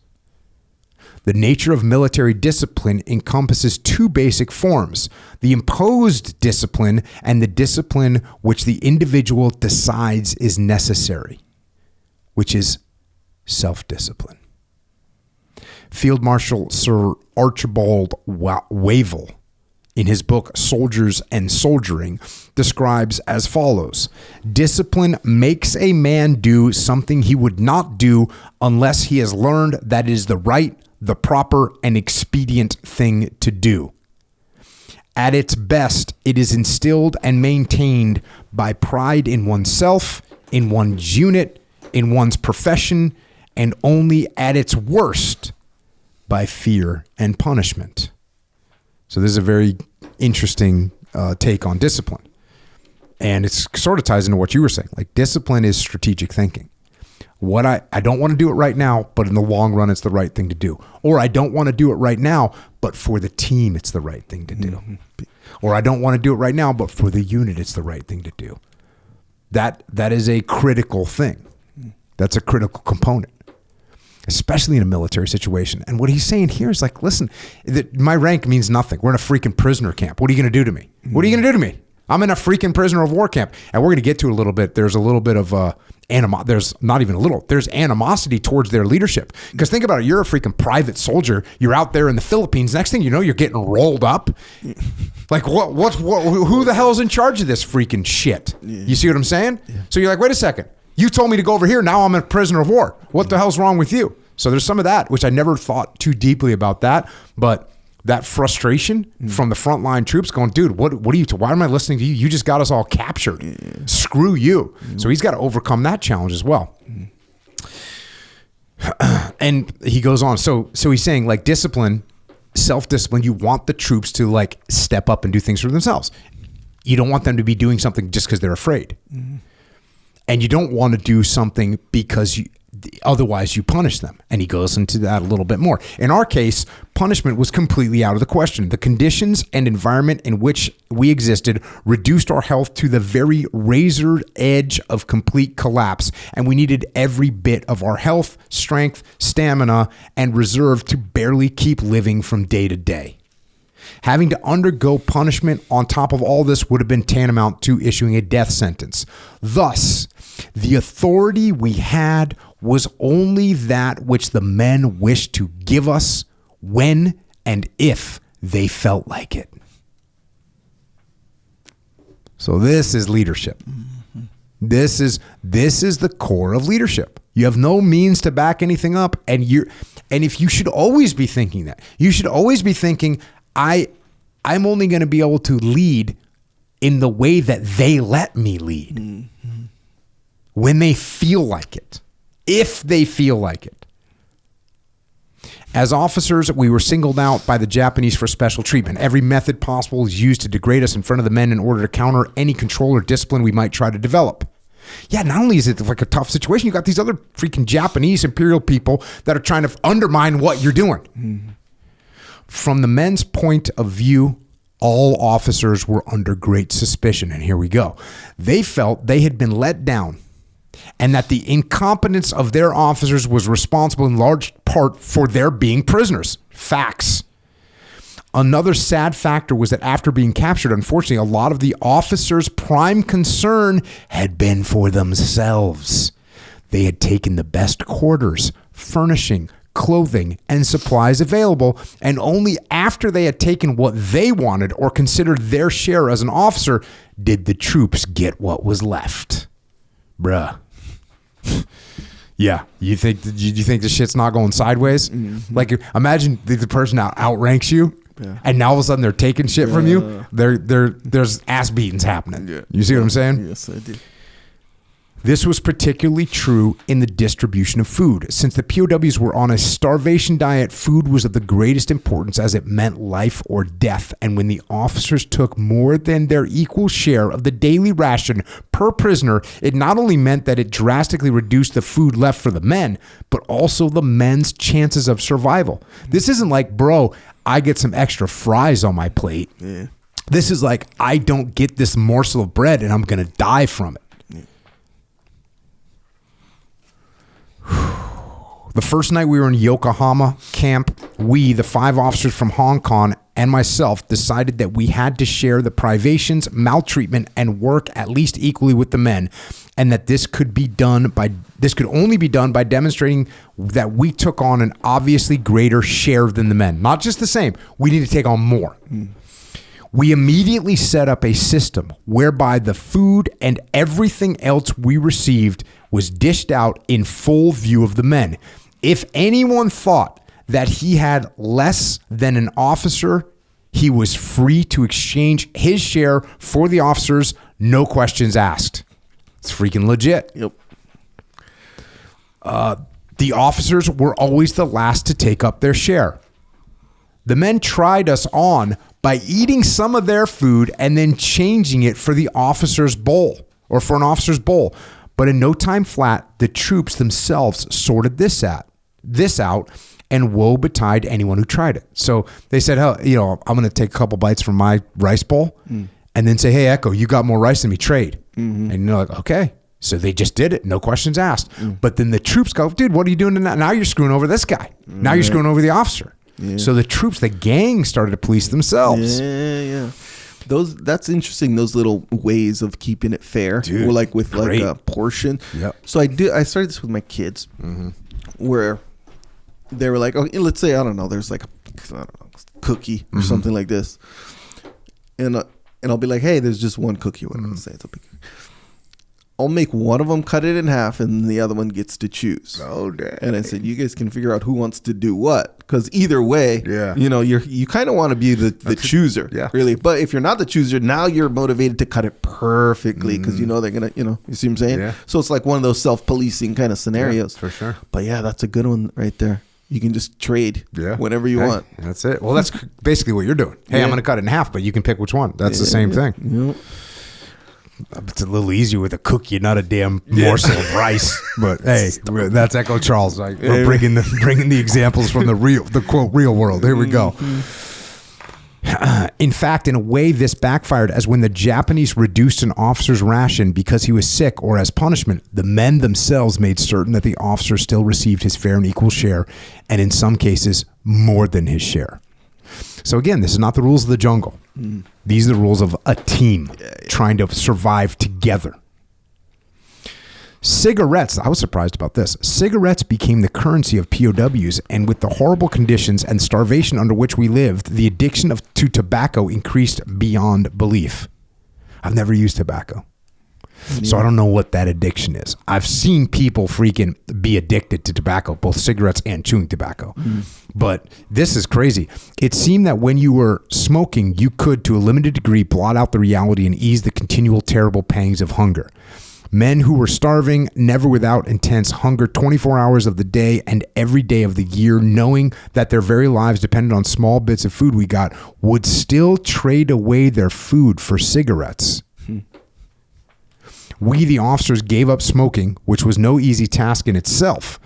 The nature of military discipline encompasses 2 basic forms: the imposed discipline and the discipline which the individual decides is necessary, which is self-discipline. Field Marshal Sir Archibald Wavell, in his book Soldiers and Soldiering, describes as follows: discipline makes a man do something he would not do unless he has learned that it is the right, the proper, and expedient thing to do. At its best, it is instilled and maintained by pride in oneself, in one's unit, in one's profession, and only at its worst, by fear and punishment. So this is a very interesting take on discipline. And it's sort of ties into what you were saying. Like, discipline is strategic thinking. What I don't want to do it right now, but in the long run, it's the right thing to do. Or I don't want to do it right now, but for the team, it's the right thing to do. Mm-hmm. Or I don't want to do it right now, but for the unit, it's the right thing to do. That is a critical thing. That's a critical component, especially in a military situation. And what he's saying here is like, listen, my rank means nothing. We're in a freaking prisoner camp. What are you going to do to me? What are you going to do to me? I'm in a freaking prisoner of war camp. And we're going to get to it a little bit. There's a little bit of there's not even a little. There's animosity towards their leadership. Because think about it. You're a freaking private soldier. You're out there in the Philippines. Next thing you know, you're getting rolled up. Like, who the hell is in charge of this freaking shit? Yeah. You see what I'm saying? Yeah. So you're like, wait a second. You told me to go over here. Now I'm a prisoner of war. What the hell's wrong with you? So there's some of that, which I never thought too deeply about that. But that frustration from the frontline troops going, dude, what are you, why am I listening to you? You just got us all captured. Yeah. Screw you. So he's got to overcome that challenge as well. And he goes on. So he's saying, like, discipline, self-discipline, you want the troops to like step up and do things for themselves. you don't want them to be doing something just because they're afraid. Mm-hmm. And you don't want to do something because otherwise you punish them. And he goes into that a little bit more. In our case, punishment was completely out of the question. The conditions and environment in which we existed reduced our health to the very razor edge of complete collapse. And we needed every bit of our health, strength, stamina, and reserve to barely keep living from day to day. Having to undergo punishment on top of all this would have been tantamount to issuing a death sentence. Thus, the authority we had was only that which the men wished to give us when and if they felt like it. So this is leadership. Mm-hmm. This is the core of leadership. You have no means to back anything up, and if you should always be thinking that. You should always be thinking, I'm only going to be able to lead in the way that they let me lead. Mm-hmm. When they feel like it. If they feel like it. As officers, we were singled out by the Japanese for special treatment. Every method possible was used to degrade us in front of the men in order to counter any control or discipline we might try to develop. Yeah, not only is it like a tough situation, you got these other freaking Japanese imperial people that are trying to undermine what you're doing. Mm-hmm. From the men's point of view, all officers were under great suspicion. And here we go. They felt they had been let down and that the incompetence of their officers was responsible in large part for their being prisoners. Facts. Another sad factor was that after being captured, unfortunately, a lot of the officers' prime concern had been for themselves. They had taken the best quarters, furnishing, clothing, and supplies available, and only after they had taken what they wanted or considered their share as an officer did the troops get what was left. Bruh. Yeah, you think the shit's not going sideways? Mm-hmm. Like, imagine the person outranks you, yeah, and now all of a sudden they're taking shit from you. There's ass beatings happening. Yeah. You see what I'm saying? Yes, I do. This was particularly true in the distribution of food. Since the POWs were on a starvation diet, food was of the greatest importance as it meant life or death. And when the officers took more than their equal share of the daily ration per prisoner, it not only meant that it drastically reduced the food left for the men, but also the men's chances of survival. This isn't like, bro, I get some extra fries on my plate. Yeah. This is like, I don't get this morsel of bread and I'm going to die from it. The first night we were in Yokohama camp, we, the 5 officers from Hong Kong, and myself decided that we had to share the privations, maltreatment, and work at least equally with the men, and that this could only be done by demonstrating that we took on an obviously greater share than the men. Not just the same. We need to take on more. We immediately set up a system whereby the food and everything else we received was dished out in full view of the men. If anyone thought that he had less than an officer, he was free to exchange his share for the officers, no questions asked. It's freaking legit. Yep. The officers were always the last to take up their share. The men tried us on by eating some of their food and then changing it for the officer's bowl or for an officer's bowl. But in no time flat, the troops themselves sorted this out, and woe betide anyone who tried it. So they said, "Oh, I'm going to take a couple bites from my rice bowl and then say, hey, Echo, you got more rice than me, trade." Mm-hmm. And you're like, okay. So they just did it. No questions asked. But then the troops go, dude, what are you doing now? Now you're screwing over this guy. Now you're screwing over the officer. Yeah. So the troops, the gang started to police themselves. Yeah. That's interesting. Those little ways of keeping it fair, dude, or like with great. Like a portion. Yep. So I started this with my kids, where they were like, okay, let's say, I don't know, there's like a cookie or something like this, and I'll be like, hey, there's just one cookie. What I'm saying, it's a big. I'll make one of them cut it in half, and the other one gets to choose. Oh, dang. And I said, you guys can figure out who wants to do what, because either way, you kind of want to be the chooser, really. But if you're not the chooser, now you're motivated to cut it perfectly, because they're gonna, you see what I'm saying? Yeah. So it's like one of those self-policing kind of scenarios, for sure. But yeah, that's a good one right there. You can just trade whenever you want. That's it. Well, that's basically what you're doing. Hey, I'm going to cut it in half, but you can pick which one. That's the same thing. Yep. It's a little easier with a cookie, not a damn morsel of rice. But hey, that's Echo Charles. We're bringing the examples from the quote real world. Here we go. In fact, in a way, this backfired, as when the Japanese reduced an officer's ration because he was sick or as punishment, the men themselves made certain that the officer still received his fair and equal share, and in some cases, more than his share. So again, this is not the rules of the jungle. These are the rules of a team trying to survive together. Cigarettes, I was surprised about this. Cigarettes became the currency of POWs, and with the horrible conditions and starvation under which we lived, the addiction to tobacco increased beyond belief. I've never used tobacco, so I don't know what that addiction is. I've seen people freaking be addicted to tobacco, both cigarettes and chewing tobacco. But this is crazy. It seemed that when you were smoking, you could, to a limited degree, blot out the reality and ease the continual terrible pangs of hunger. Men who were starving, never without intense hunger, 24 hours of the day and every day of the year, knowing that their very lives depended on small bits of food we got, would still trade away their food for cigarettes. We, the officers, gave up smoking, which was no easy task in itself.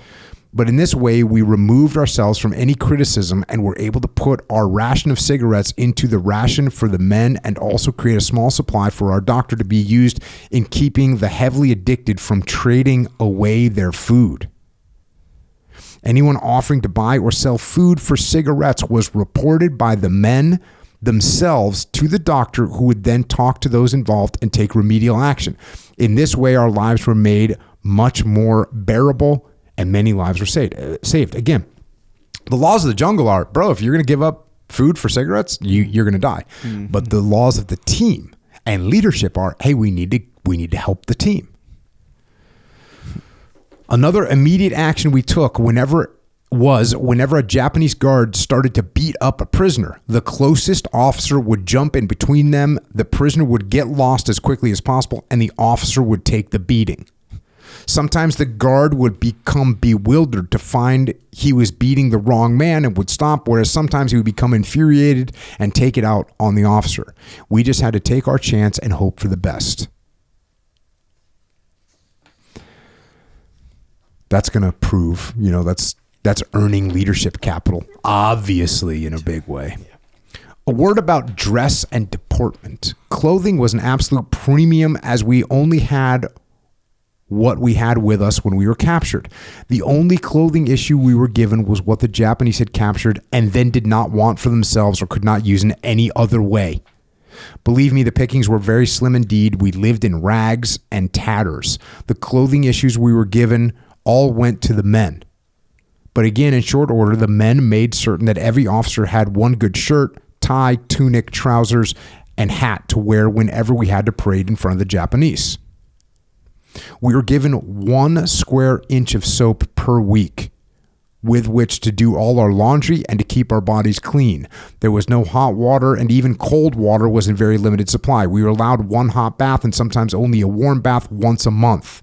But in this way, we removed ourselves from any criticism and were able to put our ration of cigarettes into the ration for the men, and also create a small supply for our doctor to be used in keeping the heavily addicted from trading away their food. Anyone offering to buy or sell food for cigarettes was reported by the men themselves to the doctor, who would then talk to those involved and take remedial action. In this way, our lives were made much more bearable, and many lives were saved. Again, the laws of the jungle are, bro, if you're going to give up food for cigarettes, you're going to die. But the laws of the team and leadership are, hey, we need to help the team. Another immediate action we took whenever a Japanese guard started to beat up a prisoner, the closest officer would jump in between them, the prisoner would get lost as quickly as possible, and the officer would take the beating. Sometimes the guard would become bewildered to find he was beating the wrong man and would stop, whereas sometimes he would become infuriated and take it out on the officer. We just had to take our chance and hope for the best. That's going to prove, that's earning leadership capital, obviously, in a big way. A word about dress and deportment. Clothing was an absolute premium, as we only had what we had with us when we were captured. The only clothing issue we were given was what the Japanese had captured and then did not want for themselves or could not use in any other way. Believe me, the pickings were very slim indeed. We lived in rags and tatters. The clothing issues we were given all went to the men. But again, in short order, the men made certain that every officer had one good shirt, tie, tunic, trousers, and hat to wear whenever we had to parade in front of the Japanese. We were given 1 square inch of soap per week with which to do all our laundry and to keep our bodies clean. There was no hot water, and even cold water was in very limited supply. We were allowed 1 hot bath and sometimes only a warm bath once a month.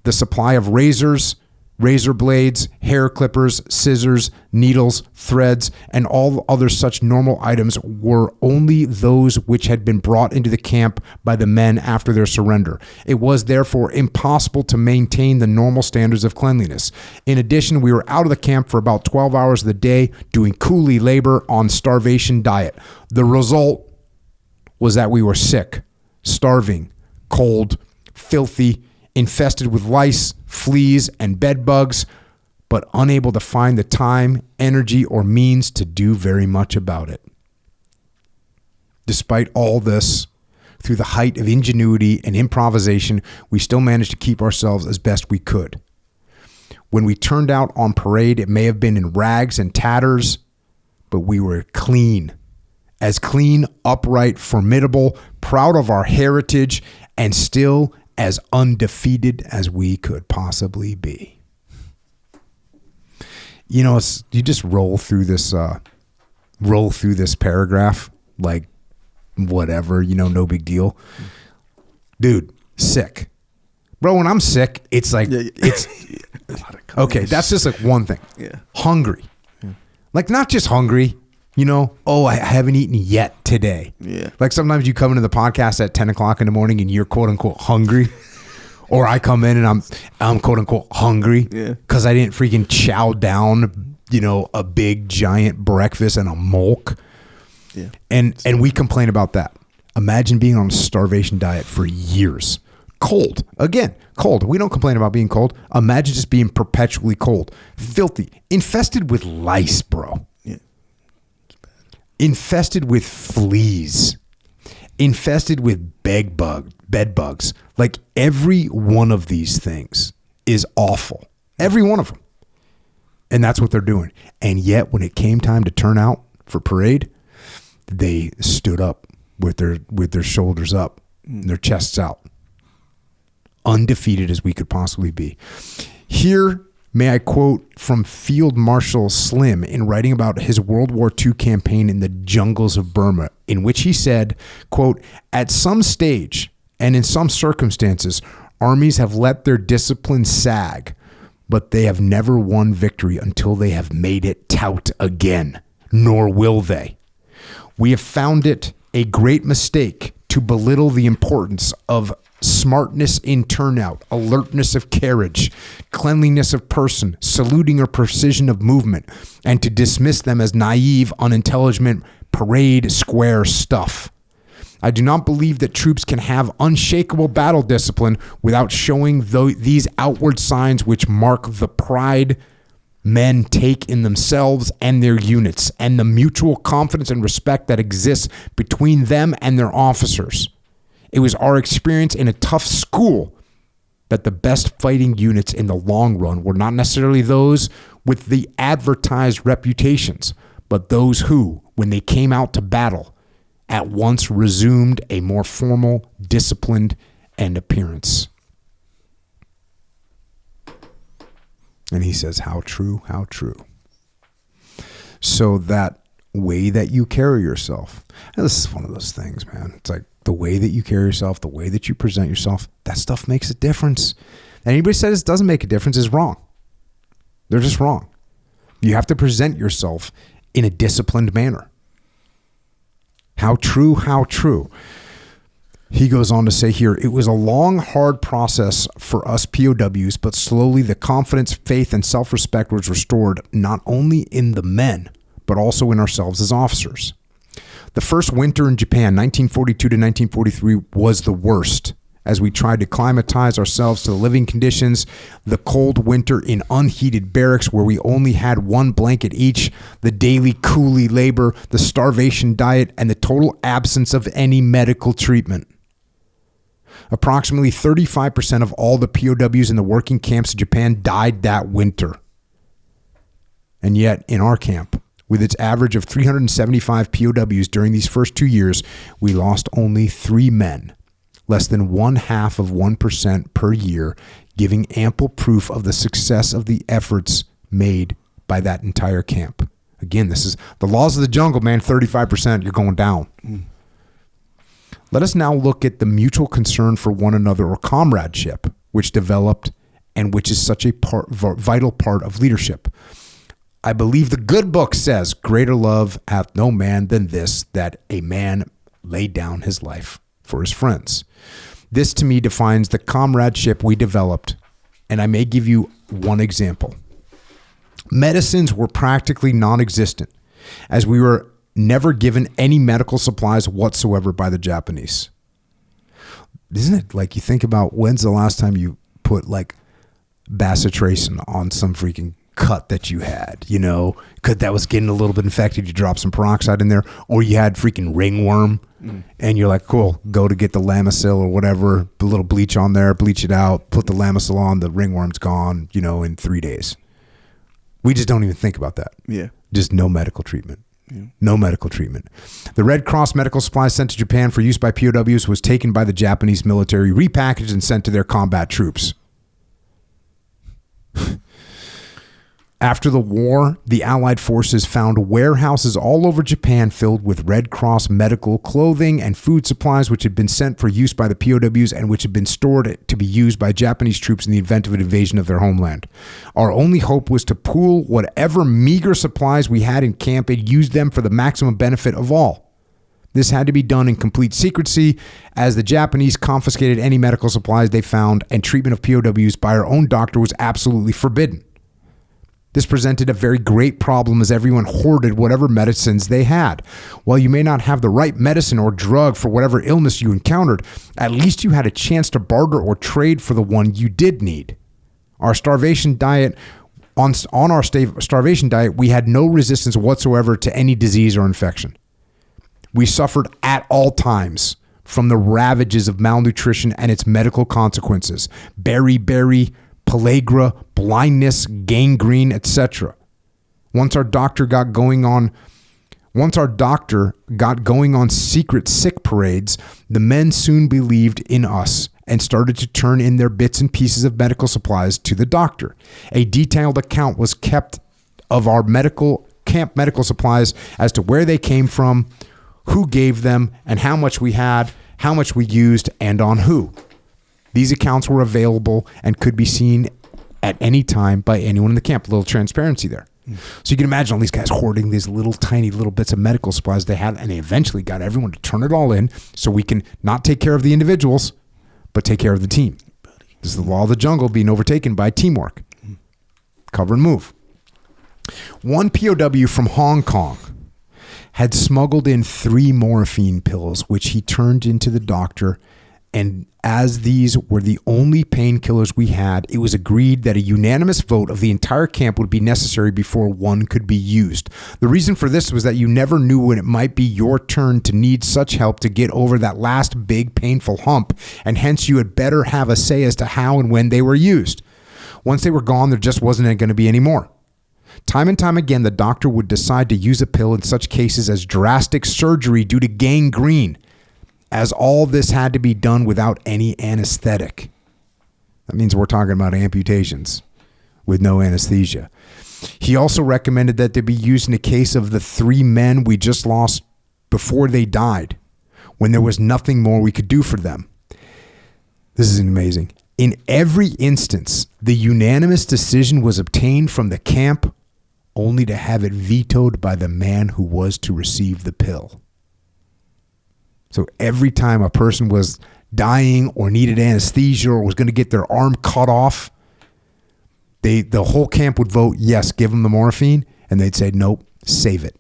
The supply of razors, razor blades, hair clippers, scissors, needles, threads, and all other such normal items were only those which had been brought into the camp by the men after their surrender. It was therefore impossible to maintain the normal standards of cleanliness. In addition, we were out of the camp for about 12 hours of the day doing coolie labor on starvation diet. The result was that we were sick, starving, cold, filthy, infested with lice, fleas, and bed bugs, but unable to find the time, energy, or means to do very much about it. Despite all this, through the height of ingenuity and improvisation, we still managed to keep ourselves as best we could. When we turned out on parade, it may have been in rags and tatters, but we were clean, upright, formidable, proud of our heritage, and still as undefeated as we could possibly be. You just roll through this paragraph like whatever, no big deal. Dude, sick. Bro, when I'm sick, it's like, it's, okay, that's just like one thing. Yeah. Hungry. Like, not just hungry, you know, oh, I haven't eaten yet today. Yeah. Like sometimes you come into the podcast at 10 o'clock in the morning and you're quote unquote hungry. Or I come in and I'm quote unquote hungry because I didn't freaking chow down, you know, a big giant breakfast and a milk. Yeah. And we complain about that. Imagine being on a starvation diet for years. Cold. Again, cold. We don't complain about being cold. Imagine just being perpetually cold. Filthy. Infested with lice, bro. Yeah. Infested with fleas. Infested with bed bugs. Like every one of these things is awful. Every one of them. And that's what they're doing. And yet when it came time to turn out for parade, they stood up with their shoulders up, and their chests out. Undefeated as we could possibly be. Here, may I quote from Field Marshal Slim in writing about his World War II campaign in the jungles of Burma, in which he said, quote, "At some stage and in some circumstances, armies have let their discipline sag, but they have never won victory until they have made it tout again, nor will they. We have found it a great mistake to belittle the importance of smartness in turnout, alertness of carriage, cleanliness of person, saluting or precision of movement, and to dismiss them as naive, unintelligent, parade square stuff. I do not believe that troops can have unshakable battle discipline without showing these outward signs which mark the pride men take in themselves and their units, and the mutual confidence and respect that exists between them and their officers. It was our experience in a tough school that the best fighting units in the long run were not necessarily those with the advertised reputations, but those who, when they came out to battle, at once resumed a more formal, disciplined, and appearance." And he says, how true, how true. So that way that you carry yourself, and this is one of those things, man. It's like the way that you carry yourself, the way that you present yourself, that stuff makes a difference. Anybody says it doesn't make a difference is wrong. They're just wrong. You have to present yourself in a disciplined manner. How true, how true. He goes on to say here, "It was a long, hard process for us POWs, but slowly the confidence, faith, and self-respect was restored not only in the men, but also in ourselves as officers. The first winter in Japan, 1942 to 1943, was the worst, as we tried to climatize ourselves to the living conditions, the cold winter in unheated barracks where we only had one blanket each, the daily coolie labor, the starvation diet, and the total absence of any medical treatment. Approximately 35% of all the POWs in the working camps in Japan died that winter. And yet, in our camp, with its average of 375 POWs during these first 2 years, we lost only 3 men, less than 0.5% per year, giving ample proof of the success of the efforts made by that entire camp." Again, this is the laws of the jungle, man. 35%, you're going down. Let us now look at the mutual concern for one another, or comradeship, which developed and which is such a vital part of leadership. I believe the good book says, "Greater love hath no man than this, that a man lay down his life for his friends." This to me defines the comradeship we developed, and I may give you one example. Medicines were practically non-existent, as we were never given any medical supplies whatsoever by the Japanese. Isn't it like, you think about, when's the last time you put like bacitracin on some freaking cut that you had, you know, because that was getting a little bit infected, you drop some peroxide in there, or you had freaking ringworm and you're like, cool, go to get the Lamisil or whatever, put a little bleach on there, bleach it out, put the Lamisil on, the ringworm's gone, you know, in 3 days. We just don't even think about that. Yeah. Just no medical treatment. No medical treatment. The Red Cross medical supplies sent to Japan for use by POWs was taken by the Japanese military, repackaged, and sent to their combat troops. After the war, the Allied forces found warehouses all over Japan filled with Red Cross medical clothing and food supplies which had been sent for use by the POWs and which had been stored to be used by Japanese troops in the event of an invasion of their homeland. Our only hope was to pool whatever meager supplies we had in camp and use them for the maximum benefit of all. This had to be done in complete secrecy, as the Japanese confiscated any medical supplies they found, and treatment of POWs by our own doctor was absolutely forbidden. This presented a very great problem as everyone hoarded whatever medicines they had. While you may not have the right medicine or drug for whatever illness you encountered, at least you had a chance to barter or trade for the one you did need. Our starvation diet, on our starvation diet, we had no resistance whatsoever to any disease or infection. We suffered at all times from the ravages of malnutrition and its medical consequences. Beriberi, pellagra, blindness, gangrene, etc. Once our doctor got going on secret sick parades, the men soon believed in us and started to turn in their bits and pieces of medical supplies to the doctor. A detailed account was kept of our camp medical supplies as to where they came from, who gave them, and how much we had, how much we used, and on who. These accounts were available and could be seen at any time by anyone in the camp. A little transparency there. So you can imagine all these guys hoarding these little tiny little bits of medical supplies they had, and they eventually got everyone to turn it all in so we can not take care of the individuals, but take care of the team. This is the law of the jungle being overtaken by teamwork. Cover and move. One POW from Hong Kong had smuggled in 3 morphine pills, which he turned into the doctor. And as these were the only painkillers we had, it was agreed that a unanimous vote of the entire camp would be necessary before one could be used. The reason for this was that you never knew when it might be your turn to need such help to get over that last big painful hump, and hence you had better have a say as to how and when they were used. Once they were gone, there just wasn't going to be any more. Time and time again, the doctor would decide to use a pill in such cases as drastic surgery due to gangrene, as all this had to be done without any anesthetic. That means we're talking about amputations with no anesthesia. He also recommended that they be used in the case of the 3 men we just lost before they died, when there was nothing more we could do for them. This is amazing. In every instance, the unanimous decision was obtained from the camp, only to have it vetoed by the man who was to receive the pill. So every time a person was dying or needed anesthesia or was going to get their arm cut off, the whole camp would vote, yes, give them the morphine. And they'd say, nope, save it.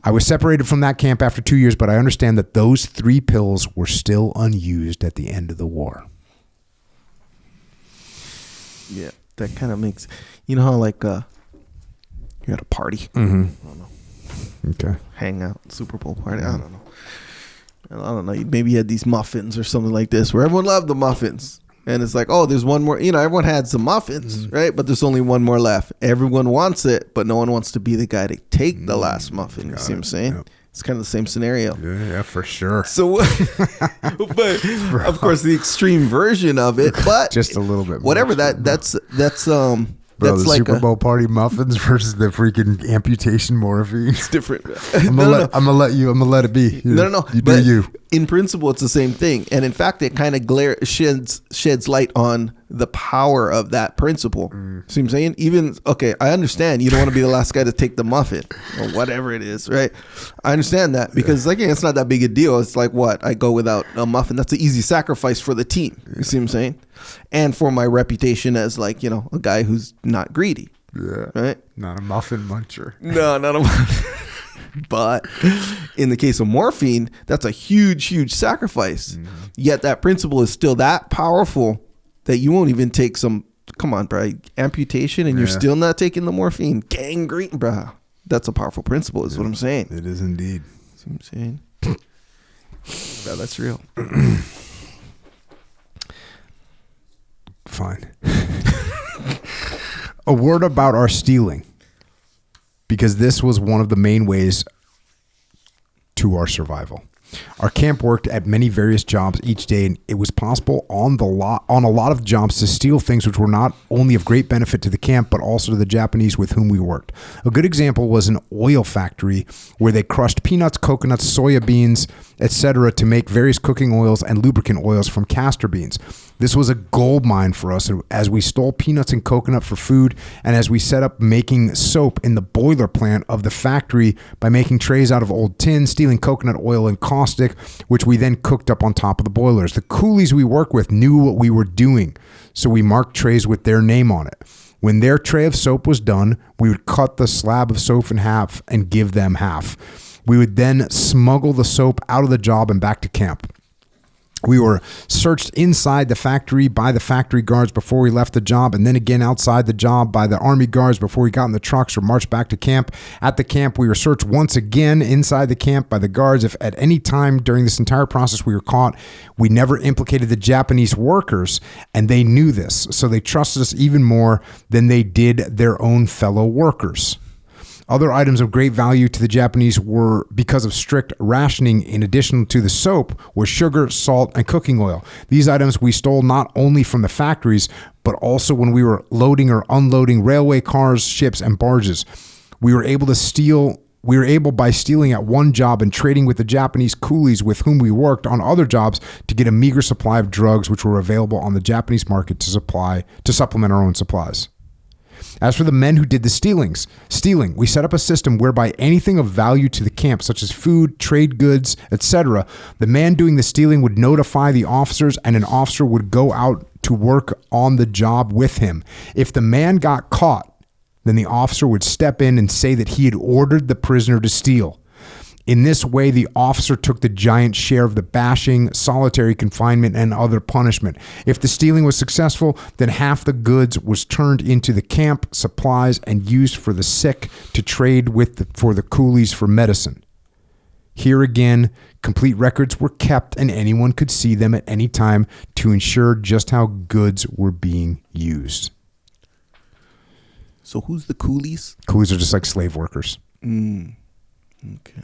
I was separated from that camp after 2 years, but I understand that those 3 pills were still unused at the end of the war. Yeah, that kind of makes, you know how like you're at a party. Mm-hmm. I don't know. Okay. Hangout, Super Bowl party. I don't know. Maybe you had these muffins or something like this where everyone loved the muffins. And it's like, oh, there's one more. You know, everyone had some muffins, right? But there's only one more left. Everyone wants it, but no one wants to be the guy to take the last muffin. You see what I'm saying? Yep. It's kind of the same scenario. Yeah, for sure. So, but of course, the extreme version of it, but just a little bit. Whatever that's Bro, that's the like Super Bowl party muffins versus the freaking amputation morphine. It's different. I'm gonna let it be. No. You do you. In principle, it's the same thing, and in fact, it kind of sheds light on the power of that principle. See what I'm saying? Even I understand you don't want to be the last guy to take the muffin or whatever it is, right? I understand that because it's not that big a deal. It's like what I go without a muffin. That's an easy sacrifice for the team. You see what I'm saying? And for my reputation as a guy who's not greedy. Yeah. Right? Not a muffin muncher. No, not a muffin. But in the case of morphine, that's a huge, huge sacrifice. Yet that principle is still that powerful that you won't even take some, come on, bro, amputation and you're still not taking the morphine. Gangrene, bro. That's a powerful principle is what I'm saying. It is indeed. That's what I'm saying. Bro, that's real. Fine. A word about our stealing, because this was one of the main ways to our survival. Our camp worked at many various jobs each day, and it was possible on a lot of jobs to steal things which were not only of great benefit to the camp, but also to the Japanese with whom we worked. A good example was an oil factory where they crushed peanuts, coconuts, soya beans, etc. to make various cooking oils and lubricant oils from castor beans. This was a gold mine for us as we stole peanuts and coconut for food, and as we set up making soap in the boiler plant of the factory by making trays out of old tin, stealing coconut oil and caustic, which we then cooked up on top of the boilers. The coolies we worked with knew what we were doing, so we marked trays with their name on it. When their tray of soap was done, we would cut the slab of soap in half and give them half. We would then smuggle the soap out of the job and back to camp. We were searched inside the factory by the factory guards before we left the job, and then again outside the job by the army guards before we got in the trucks or marched back to camp. At the camp, we were searched once again inside the camp by the guards. If at any time during this entire process we were caught, we never implicated the Japanese workers, and they knew this, so they trusted us even more than they did their own fellow workers. Other items of great value to the Japanese were, because of strict rationing in addition to the soap, was sugar, salt, and cooking oil. These items we stole not only from the factories, but also when we were loading or unloading railway cars, ships, and barges. We were able by stealing at one job and trading with the Japanese coolies with whom we worked on other jobs to get a meager supply of drugs which were available on the Japanese market to supplement our own supplies. As for the men who did the stealing, we set up a system whereby anything of value to the camp, such as food, trade goods, etc., the man doing the stealing would notify the officers, and an officer would go out to work on the job with him. If the man got caught, then the officer would step in and say that he had ordered the prisoner to steal. In this way, the officer took the giant share of the bashing, solitary confinement, and other punishment. If the stealing was successful, then half the goods was turned into the camp supplies and used for the sick to trade with for the coolies for medicine. Here again, complete records were kept, and anyone could see them at any time to ensure just how goods were being used. So who's the coolies? Coolies are just like slave workers. Okay.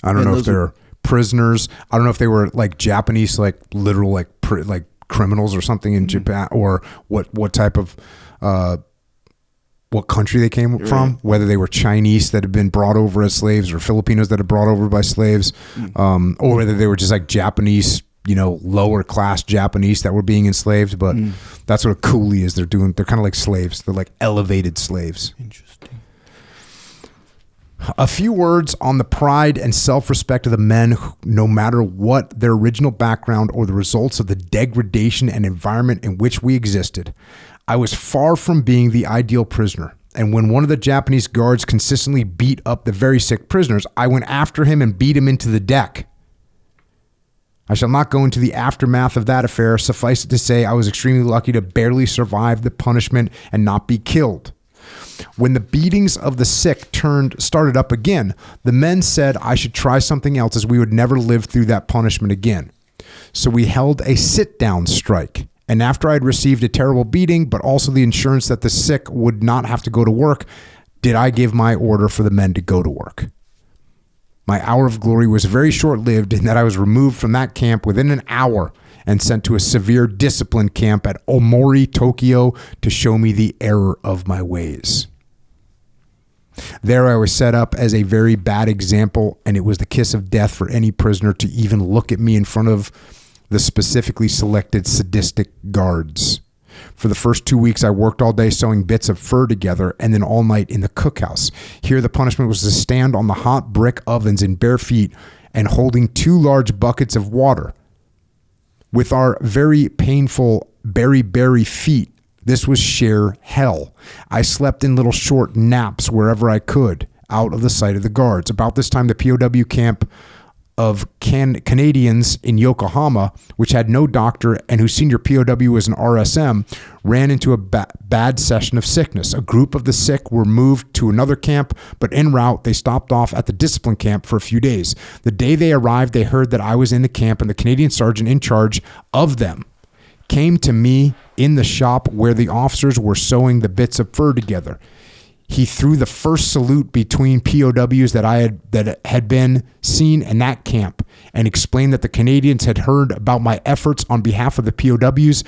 I don't know if they're prisoners. I don't know if they were like Japanese, like literal, like criminals or something in Japan, or what type of what country they came from. Whether they were Chinese that had been brought over as slaves, or Filipinos that had brought over by slaves, or whether they were just like Japanese, lower class Japanese that were being enslaved. But that's what a coolie is. They're kind of like slaves. They're like elevated slaves. Interesting. A few words on the pride and self-respect of the men who, no matter what their original background or the results of the degradation and environment in which we existed. I was far from being the ideal prisoner, and when one of the Japanese guards consistently beat up the very sick prisoners, I went after him and beat him into the deck. I shall not go into the aftermath of that affair. Suffice it to say, I was extremely lucky to barely survive the punishment and not be killed. When the beatings of the sick started up again, the men said I should try something else, as we would never live through that punishment again. So we held a sit-down strike. And after I had received a terrible beating, but also the assurance that the sick would not have to go to work, did I give my order for the men to go to work. My hour of glory was very short-lived in that I was removed from that camp within an hour and sent to a severe discipline camp at Omori, Tokyo, to show me the error of my ways. There I was set up as a very bad example, and it was the kiss of death for any prisoner to even look at me in front of the specifically selected sadistic guards. For the first 2 weeks, I worked all day sewing bits of fur together, and then all night in the cookhouse. Here the punishment was to stand on the hot brick ovens in bare feet and holding 2 large buckets of water. With our very painful berry feet, this was sheer hell. I slept in little short naps wherever I could, out of the sight of the guards. About this time, the POW camp of Canadians in Yokohama, which had no doctor and whose senior POW was an RSM, ran into a bad session of sickness. A group of the sick were moved to another camp, but en route, they stopped off at the discipline camp for a few days. The day they arrived, they heard that I was in the camp, and the Canadian sergeant in charge of them came to me in the shop where the officers were sewing the bits of fur together. He threw the first salute between POWs that had been seen in that camp, and explained that the Canadians had heard about my efforts on behalf of the POWs,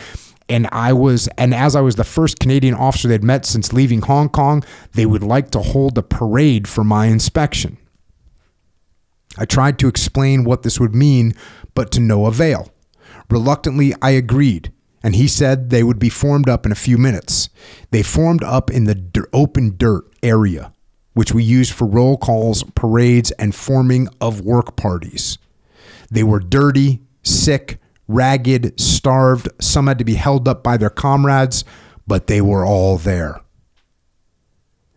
and as I was the first Canadian officer they'd met since leaving Hong Kong, they would like to hold a parade for my inspection. I tried to explain what this would mean, but to no avail. Reluctantly, I agreed, and he said they would be formed up in a few minutes. They formed up in the open dirt area, which we used for roll calls, parades, and forming of work parties. They were dirty, sick, ragged, starved. Some had to be held up by their comrades, but they were all there.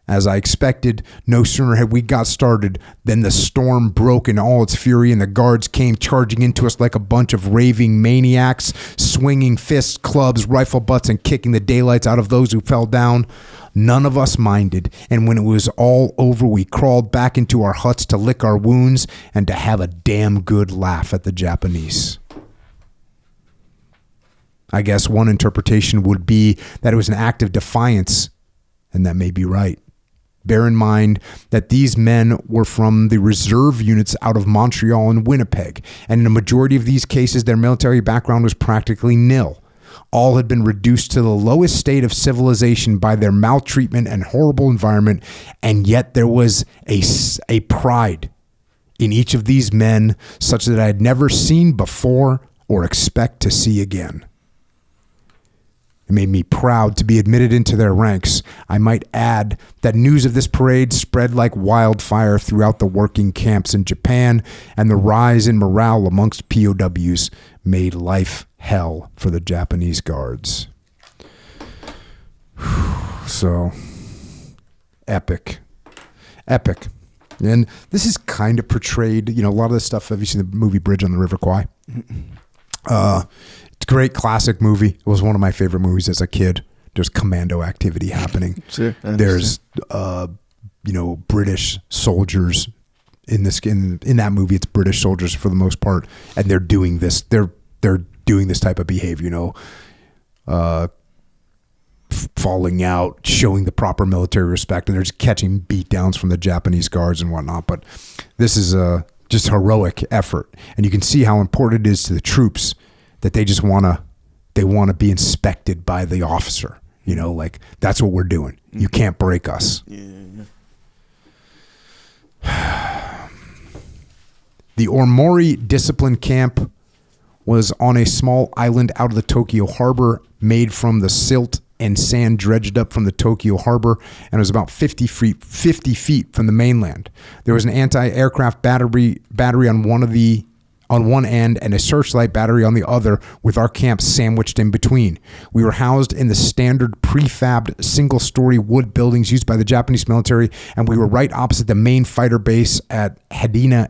As I expected, no sooner had we got started than the storm broke in all its fury, and the guards came charging into us like a bunch of raving maniacs, swinging fists, clubs, rifle butts, and kicking the daylights out of those who fell down. None of us minded, and when it was all over, we crawled back into our huts to lick our wounds and to have a damn good laugh at the Japanese. I guess one interpretation would be that it was an act of defiance, and that may be right. Bear in mind that these men were from the reserve units out of Montreal and Winnipeg, and in a majority of these cases, their military background was practically nil. All had been reduced to the lowest state of civilization by their maltreatment and horrible environment, and yet there was a pride in each of these men such that I had never seen before or expect to see again. It made me proud to be admitted into their ranks. I might add that news of this parade spread like wildfire throughout the working camps in Japan, and the rise in morale amongst POWs made life hell for the Japanese guards. So, epic. And this is kind of portrayed, a lot of this stuff. Have you seen the movie Bridge on the River Kwai? It's a great classic movie. It was one of my favorite movies as a kid. There's commando activity happening. Sure, there's British soldiers in that movie. It's British soldiers for the most part, and they're doing this. They're doing this type of behavior. Falling out, showing the proper military respect, and they're just catching beatdowns from the Japanese guards and whatnot. But this is just heroic effort, and you can see how important it is to the troops that they just want to be inspected by the officer. That's what we're doing. You can't break us. Yeah. The Omori discipline camp was on a small island out of the Tokyo harbor, made from the silt and sand dredged up from the Tokyo harbor, and it was about 50 feet from the mainland. There was an anti-aircraft battery on one end and a searchlight battery on the other, with our camp sandwiched in between. We were housed in the standard prefabbed single-story wood buildings used by the Japanese military, and we were right opposite the main fighter base at Haneda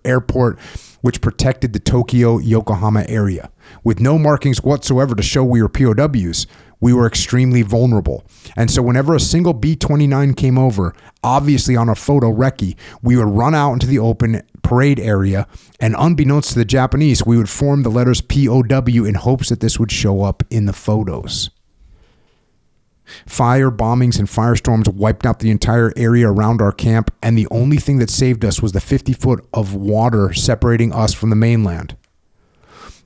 Airport, which protected the Tokyo-Yokohama area. With no markings whatsoever to show we were POWs, we were extremely vulnerable. And so whenever a single B-29 came over, obviously on a photo recce, we would run out into the open parade area, and unbeknownst to the Japanese, we would form the letters POW in hopes that this would show up in the photos. Fire, bombings, and firestorms wiped out the entire area around our camp, and the only thing that saved us was the 50 foot of water separating us from the mainland.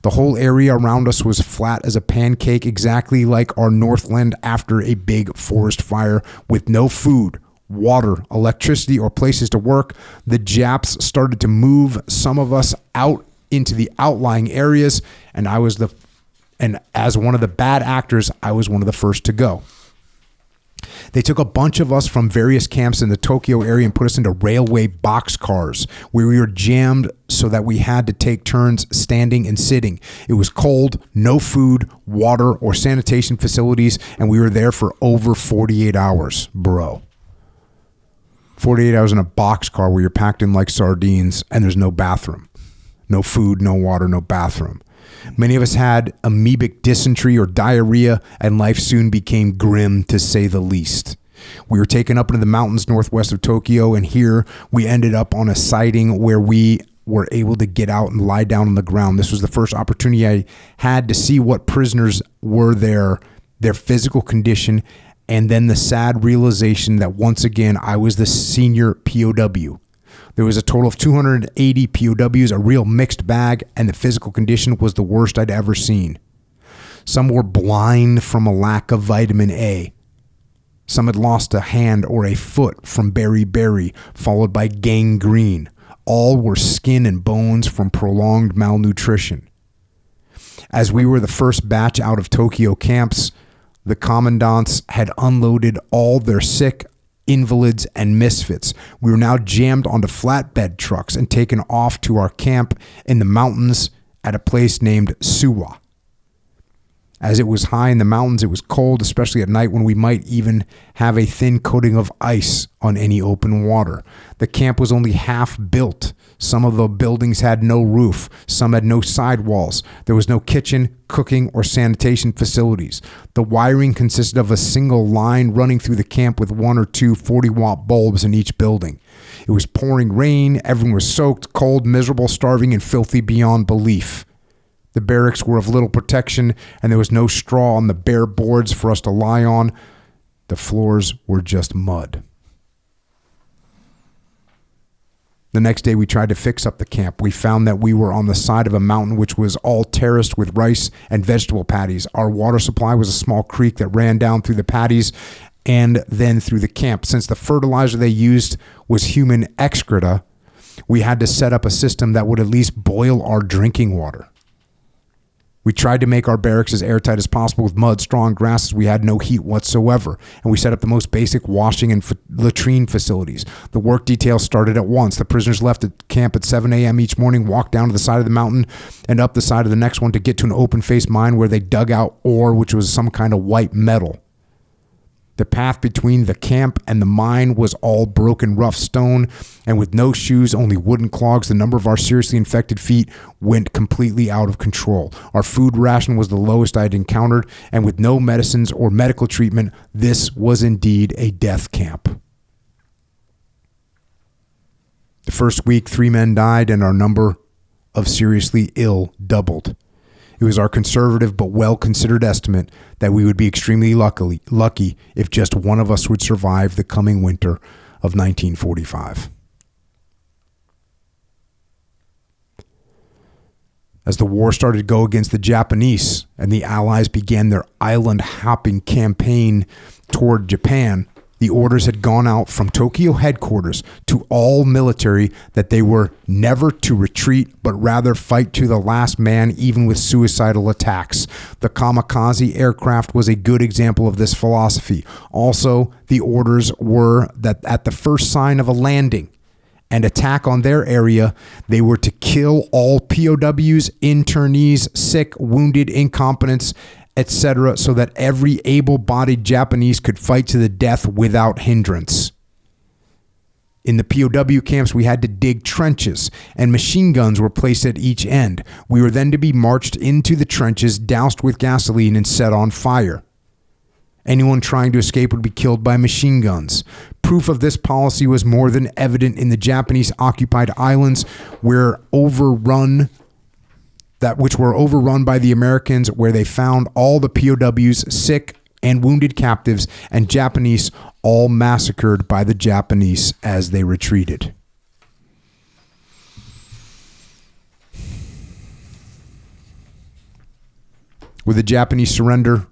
The whole area around us was flat as a pancake, exactly like our Northland after a big forest fire, with no food, water, electricity, or places to work. The Japs started to move some of us out into the outlying areas, and as one of the bad actors, I was one of the first to go. They took a bunch of us from various camps in the Tokyo area and put us into railway boxcars, where we were jammed so that we had to take turns standing and sitting. It was cold, no food, water, or sanitation facilities, and we were there for over 48 hours, bro. 48 hours in a boxcar where you're packed in like sardines, and there's no bathroom. No food, no water, no bathroom. Many of us had amoebic dysentery or diarrhea, and life soon became grim, to say the least. We were taken up into the mountains northwest of Tokyo, and here we ended up on a siding where we were able to get out and lie down on the ground. This was the first opportunity I had to see what prisoners were their physical condition, And then the sad realization that once again, I was the senior POW. There was a total of 280 POWs, a real mixed bag, and the physical condition was the worst I'd ever seen. Some were blind from a lack of vitamin A. Some had lost a hand or a foot from beriberi, followed by gangrene. All were skin and bones from prolonged malnutrition. As we were the first batch out of Tokyo camps, the commandants had unloaded all their sick, invalids, and misfits. We were now jammed onto flatbed trucks and taken off to our camp in the mountains at a place named Suwa. As it was high in the mountains, it was cold, especially at night when we might even have a thin coating of ice on any open water. The camp was only half built. Some of the buildings had no roof. Some had no sidewalls. There was no kitchen, cooking, or sanitation facilities. The wiring consisted of a single line running through the camp with 1 or 2 40-watt bulbs in each building. It was pouring rain. Everyone was soaked, cold, miserable, starving, and filthy beyond belief. The barracks were of little protection, and there was no straw on the bare boards for us to lie on. The floors were just mud. The next day, we tried to fix up the camp. We found that we were on the side of a mountain which was all terraced with rice and vegetable paddies. Our water supply was a small creek that ran down through the paddies and then through the camp. Since the fertilizer they used was human excreta, we had to set up a system that would at least boil our drinking water. We tried to make our barracks as airtight as possible with mud, straw, and grasses. We had no heat whatsoever, and we set up the most basic washing and latrine facilities. The work detail started at once. The prisoners left at camp at 7 a.m. each morning, walked down to the side of the mountain and up the side of the next one to get to an open-faced mine where they dug out ore, which was some kind of white metal. The path between the camp and the mine was all broken, rough stone, and with no shoes, only wooden clogs. The number of our seriously infected feet went completely out of control. Our food ration was the lowest I had encountered, and with no medicines or medical treatment, this was indeed a death camp. The first week, 3 men died, and our number of seriously ill doubled. It was our conservative but well-considered estimate that we would be extremely lucky if just one of us would survive the coming winter of 1945. As the war started to go against the Japanese and the Allies began their island-hopping campaign toward Japan, the orders had gone out from Tokyo headquarters to all military that they were never to retreat, but rather fight to the last man, even with suicidal attacks. The kamikaze aircraft was a good example of this philosophy. Also, the orders were that at the first sign of a landing and attack on their area, they were to kill all POWs, internees, sick, wounded, incompetents, etc., so that every able-bodied Japanese could fight to the death without hindrance. In the POW camps, we had to dig trenches, and machine guns were placed at each end. We were then to be marched into the trenches, doused with gasoline, and set on fire. Anyone trying to escape would be killed by machine guns. Proof of this policy was more than evident in the Japanese-occupied islands, which were overrun by the Americans, where they found all the POWs, sick and wounded captives, and Japanese, all massacred by the Japanese as they retreated. With the Japanese surrender,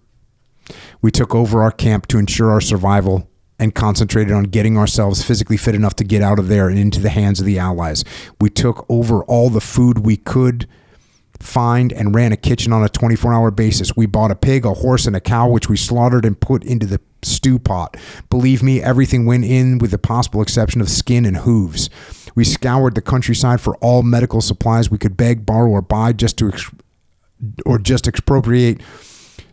we took over our camp to ensure our survival and concentrated on getting ourselves physically fit enough to get out of there and into the hands of the Allies. We took over all the food we could find and ran a kitchen on a 24-hour basis. We bought a pig, a horse, and a cow, which we slaughtered and put into the stew pot. Believe me, everything went in with the possible exception of skin and hooves. We scoured the countryside for all medical supplies we could beg, borrow, or buy just expropriate,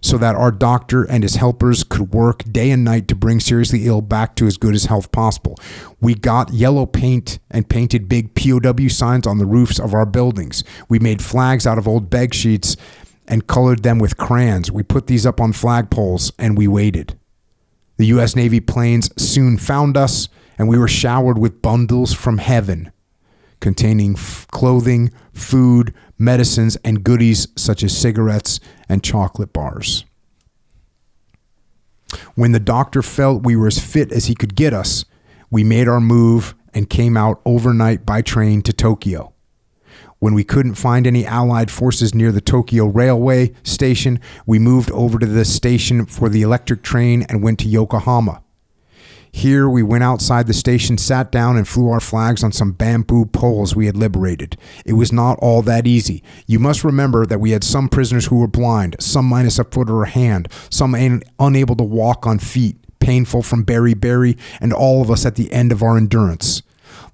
so that our doctor and his helpers could work day and night to bring seriously ill back to as good as health possible. We got yellow paint and painted big POW signs on the roofs of our buildings. We made flags out of old bed sheets and colored them with crayons. We put these up on flagpoles and we waited. The U.S. Navy planes soon found us, and we were showered with bundles from heaven containing clothing, food, medicines, and goodies such as cigarettes and chocolate bars. When the doctor felt we were as fit as he could get us, we made our move and came out overnight by train to Tokyo. When we couldn't find any Allied forces near the Tokyo railway station, we moved over to the station for the electric train and went to Yokohama. Here we went outside the station, sat down, and flew our flags on some bamboo poles we had liberated. It was not all that easy. You must remember that we had some prisoners who were blind, some minus a foot or a hand, some unable to walk on feet, painful from beriberi, and all of us at the end of our endurance.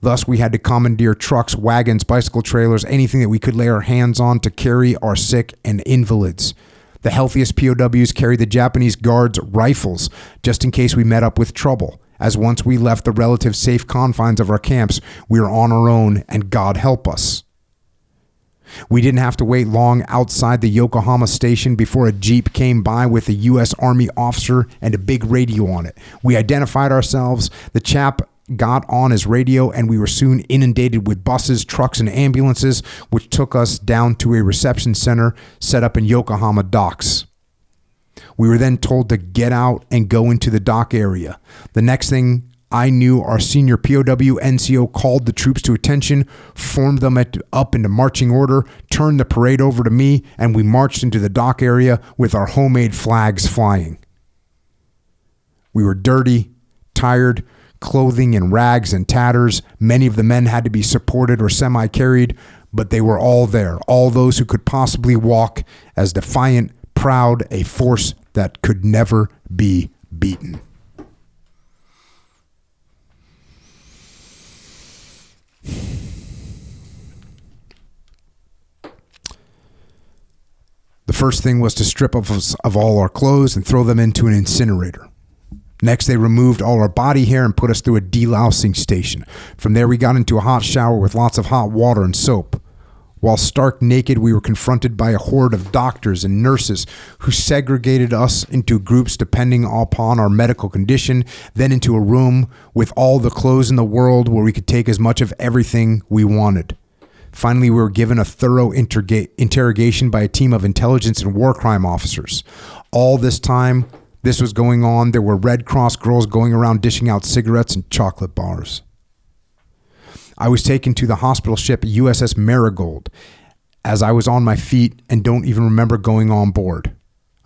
Thus, we had to commandeer trucks, wagons, bicycle trailers, anything that we could lay our hands on to carry our sick and invalids. The healthiest POWs carried the Japanese guards' rifles just in case we met up with trouble, as once we left the relative safe confines of our camps, we were on our own, and God help us. We didn't have to wait long outside the Yokohama station before a Jeep came by with a U.S. Army officer and a big radio on it. We identified ourselves. The chap got on his radio, and we were soon inundated with buses, trucks, and ambulances, which took us down to a reception center set up in Yokohama docks. We were then told to get out and go into the dock area. The next thing I knew, our senior POW NCO called the troops to attention, formed them up into marching order, turned the parade over to me, and we marched into the dock area with our homemade flags flying. We were dirty, tired, clothing in rags and tatters. Many of the men had to be supported or semi-carried, but they were all there, all those who could possibly walk, as defiant, proud, a force that could never be beaten. The first thing was to strip us of all our clothes and throw them into an incinerator. Next, they removed all our body hair and put us through a delousing station. From there, we got into a hot shower with lots of hot water and soap. While stark naked, we were confronted by a horde of doctors and nurses who segregated us into groups depending upon our medical condition, then into a room with all the clothes in the world where we could take as much of everything we wanted. Finally, we were given a thorough interrogation by a team of intelligence and war crime officers. All this time this was going on, there were Red Cross girls going around dishing out cigarettes and chocolate bars. I was taken to the hospital ship USS Marigold as I was on my feet and don't even remember going on board.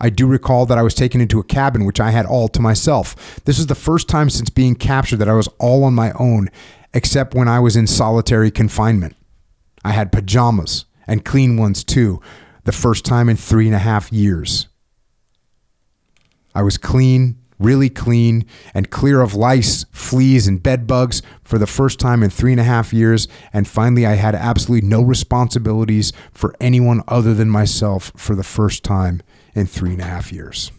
I do recall that I was taken into a cabin which I had all to myself. This was the first time since being captured that I was all on my own, except when I was in solitary confinement. I had pajamas, and clean ones too, the first time in 3.5 years. I was clean, really clean, and clear of lice, fleas, and bed bugs for the first time in 3.5 years, and finally I had absolutely no responsibilities for anyone other than myself for the first time in 3.5 years.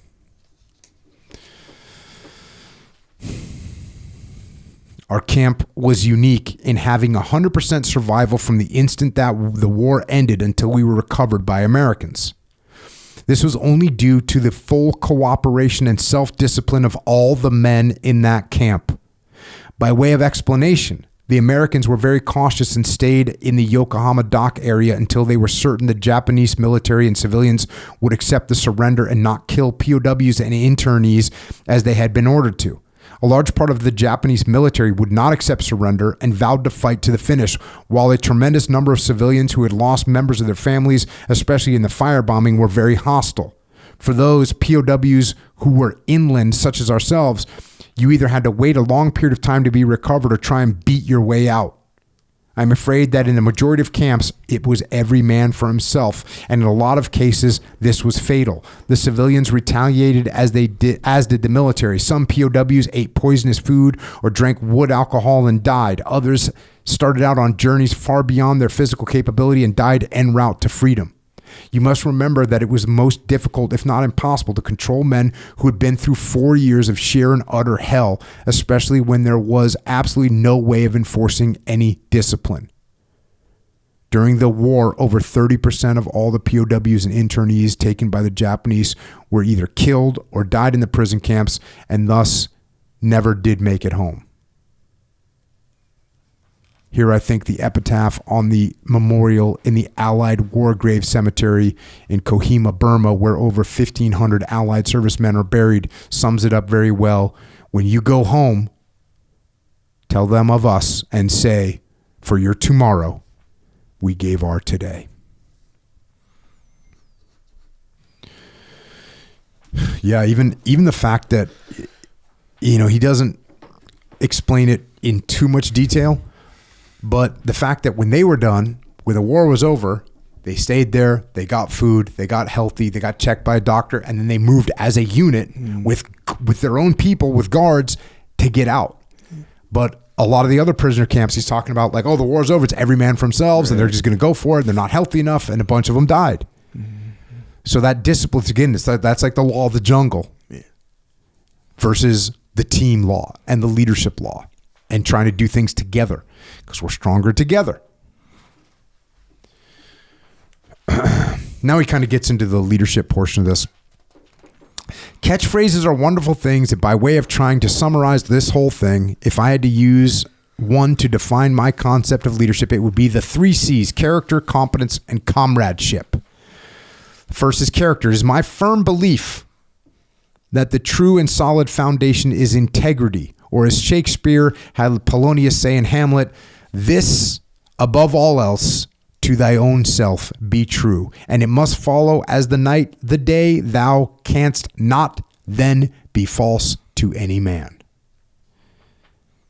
Our camp was unique in having 100% survival from the instant that the war ended until we were recovered by Americans. This was only due to the full cooperation and self-discipline of all the men in that camp. By way of explanation, the Americans were very cautious and stayed in the Yokohama dock area until they were certain the Japanese military and civilians would accept the surrender and not kill POWs and internees as they had been ordered to. A large part of the Japanese military would not accept surrender and vowed to fight to the finish, while a tremendous number of civilians who had lost members of their families, especially in the firebombing, were very hostile. For those POWs who were inland, such as ourselves, you either had to wait a long period of time to be recovered or try and beat your way out. I'm afraid that in the majority of camps, it was every man for himself, and in a lot of cases, this was fatal. The civilians retaliated as did the military. Some POWs ate poisonous food or drank wood alcohol and died. Others started out on journeys far beyond their physical capability and died en route to freedom. You must remember that it was most difficult, if not impossible, to control men who had been through 4 years of sheer and utter hell, especially when there was absolutely no way of enforcing any discipline. During the war, over 30% of all the POWs and internees taken by the Japanese were either killed or died in the prison camps and thus never did make it home. Here I think the epitaph on the memorial in the Allied War Grave Cemetery in Kohima, Burma, where over 1,500 Allied servicemen are buried, sums it up very well. When you go home, tell them of us and say, for your tomorrow, we gave our today. Yeah, even the fact that, he doesn't explain it in too much detail, but the fact that when they were done, when the war was over, they stayed there, they got food, they got healthy, they got checked by a doctor, and then they moved as a unit with their own people, with guards, to get out. But a lot of the other prisoner camps, he's talking about like, oh, the war's over, it's every man for themselves, and they're just going to go for it. They're not healthy enough, and a bunch of them died. So that discipline, again, that's like the law of the jungle versus the team law and the leadership law and trying to do things together because we're stronger together. Now he kind of gets into the leadership portion of this. Catchphrases are wonderful things, and by way of trying to summarize this whole thing, if I had to use one to define my concept of leadership, it would be the 3 C's: character, competence, and comradeship. First is character. It is my firm belief that the true and solid foundation is integrity, or as Shakespeare had Polonius say in Hamlet, this above all else, to thy own self be true, and it must follow as the night the day, thou canst not then be false to any man.